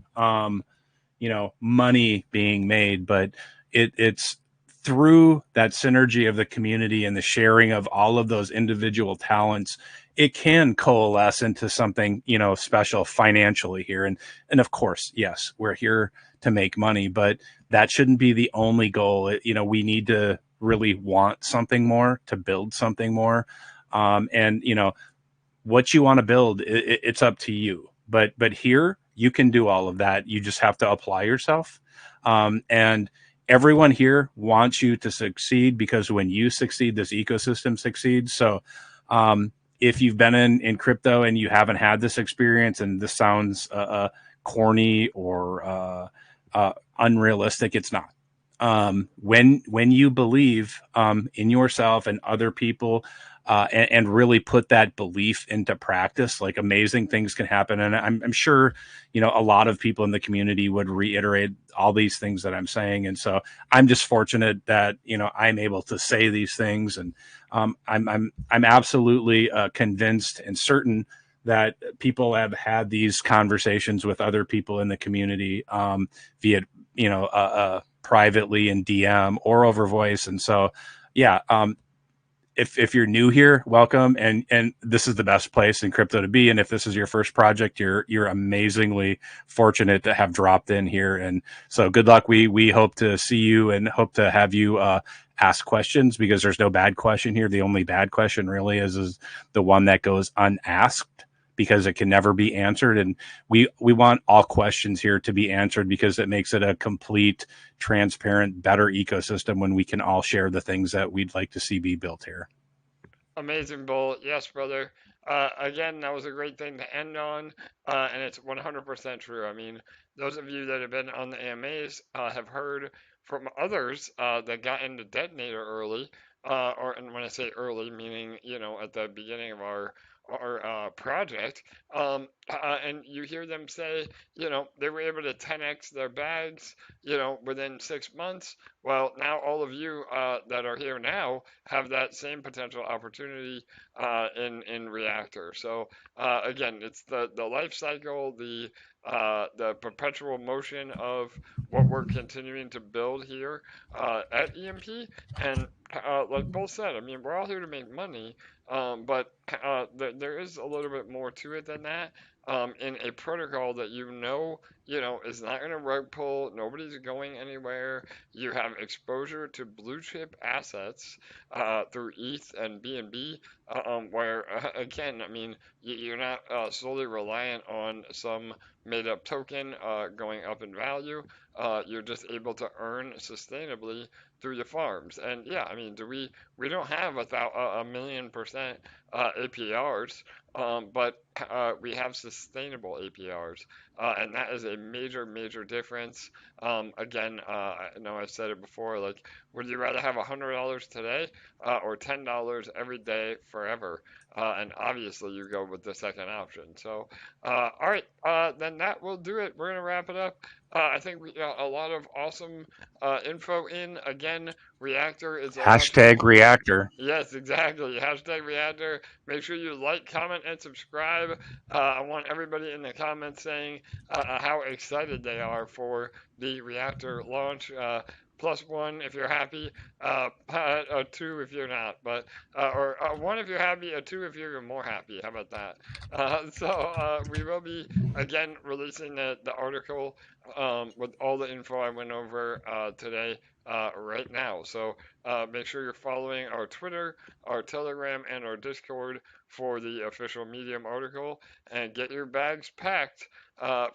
money being made, but it's through that synergy of the community and the sharing of all of those individual talents, it can coalesce into something, special financially here. And of course, yes, we're here to make money, but that shouldn't be the only goal. We need to really want something more, to build something more. And what you want to build, it's up to you. But here you can do all of that. You just have to apply yourself. And everyone here wants you to succeed, because when you succeed, this ecosystem succeeds. So if you've been in crypto and you haven't had this experience, and this sounds corny or unrealistic, it's not. When you believe in yourself and other people, and really put that belief into practice, like, amazing things can happen. And I'm sure, a lot of people in the community would reiterate all these things that I'm saying. And so I'm just fortunate that, I'm able to say these things. And I'm absolutely convinced and certain that people have had these conversations with other people in the community, via, privately in DM or over voice. And so, yeah, if you're new here, welcome, and this is the best place in crypto to be. And if this is your first project, you're amazingly fortunate to have dropped in here. And so good luck. We hope to see you and hope to have you ask questions, because there's no bad question here. The only bad question really is the one that goes unasked, because it can never be answered. And we want all questions here to be answered, because it makes it a complete, transparent, better ecosystem when we can all share the things that we'd like to see be built here. Amazing, Bull. Yes, brother. Again, that was a great thing to end on, and it's 100% true. I mean, those of you that have been on the AMAs have heard from others that got into Detonator early, and when I say early, meaning, you know, at the beginning of our project, and you hear them say, you know, they were able to 10x their bags, you know, within 6 months. Well, now all of you that are here now have that same potential opportunity in Reactor. So again, it's the life cycle, the perpetual motion of what we're continuing to build here at EMP. And like Bull said, I mean, we're all here to make money, but there is a little bit more to it than that. In a protocol that you know is not going to rug pull, nobody's going anywhere. You have exposure to blue chip assets through ETH and BNB, where again, I mean, you're not solely reliant on some made up token going up in value. You're just able to earn sustainably through the farms. And yeah, I mean, we don't have a million% APRs, but we have sustainable APRs, and that is a major difference. Again, I know I said it before, like, would you rather have $100 today or $10 every day forever? And obviously you go with the second option. So, all right, then that will do it. We're going to wrap it up. I think we got a lot of awesome info in. Again, Reactor is hashtag Reactor. Yes, exactly. Hashtag Reactor. Make sure you like, comment, and subscribe. I want everybody in the comments saying how excited they are for the Reactor launch. +1 if you're happy, a 2 if you're not, but or 1 if you're happy, a 2 if you're even more happy. How about that? So we will be again releasing the article with all the info I went over today right now. So make sure you're following our Twitter, our Telegram, and our Discord for the official Medium article, and get your bags packed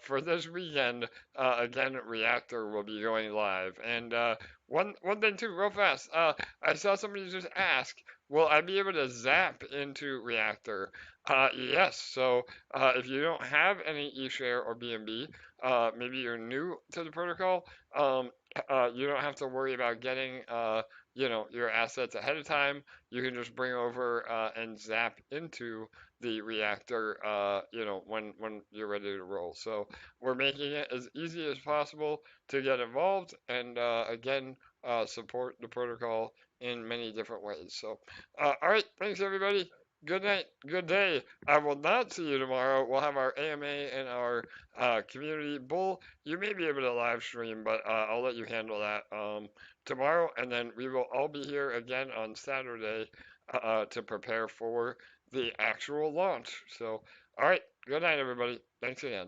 for this weekend. Again, Reactor will be going live. And one thing too, real fast, I saw somebody just ask, will I be able to zap into Reactor? Yes. So if you don't have any eshare or BNB, maybe you're new to the protocol, you don't have to worry about getting your assets ahead of time. You can just bring over and zap into the Reactor when you're ready to roll. So we're making it as easy as possible to get involved, and again, support the protocol in many different ways. So all right, thanks everybody. Good night, good day. I will not see you tomorrow. We'll have our AMA and our community. Bull, you may be able to live stream, but I'll let you handle that tomorrow. And then we will all be here again on Saturday to prepare for the actual launch. So, all right, good night, everybody. Thanks again.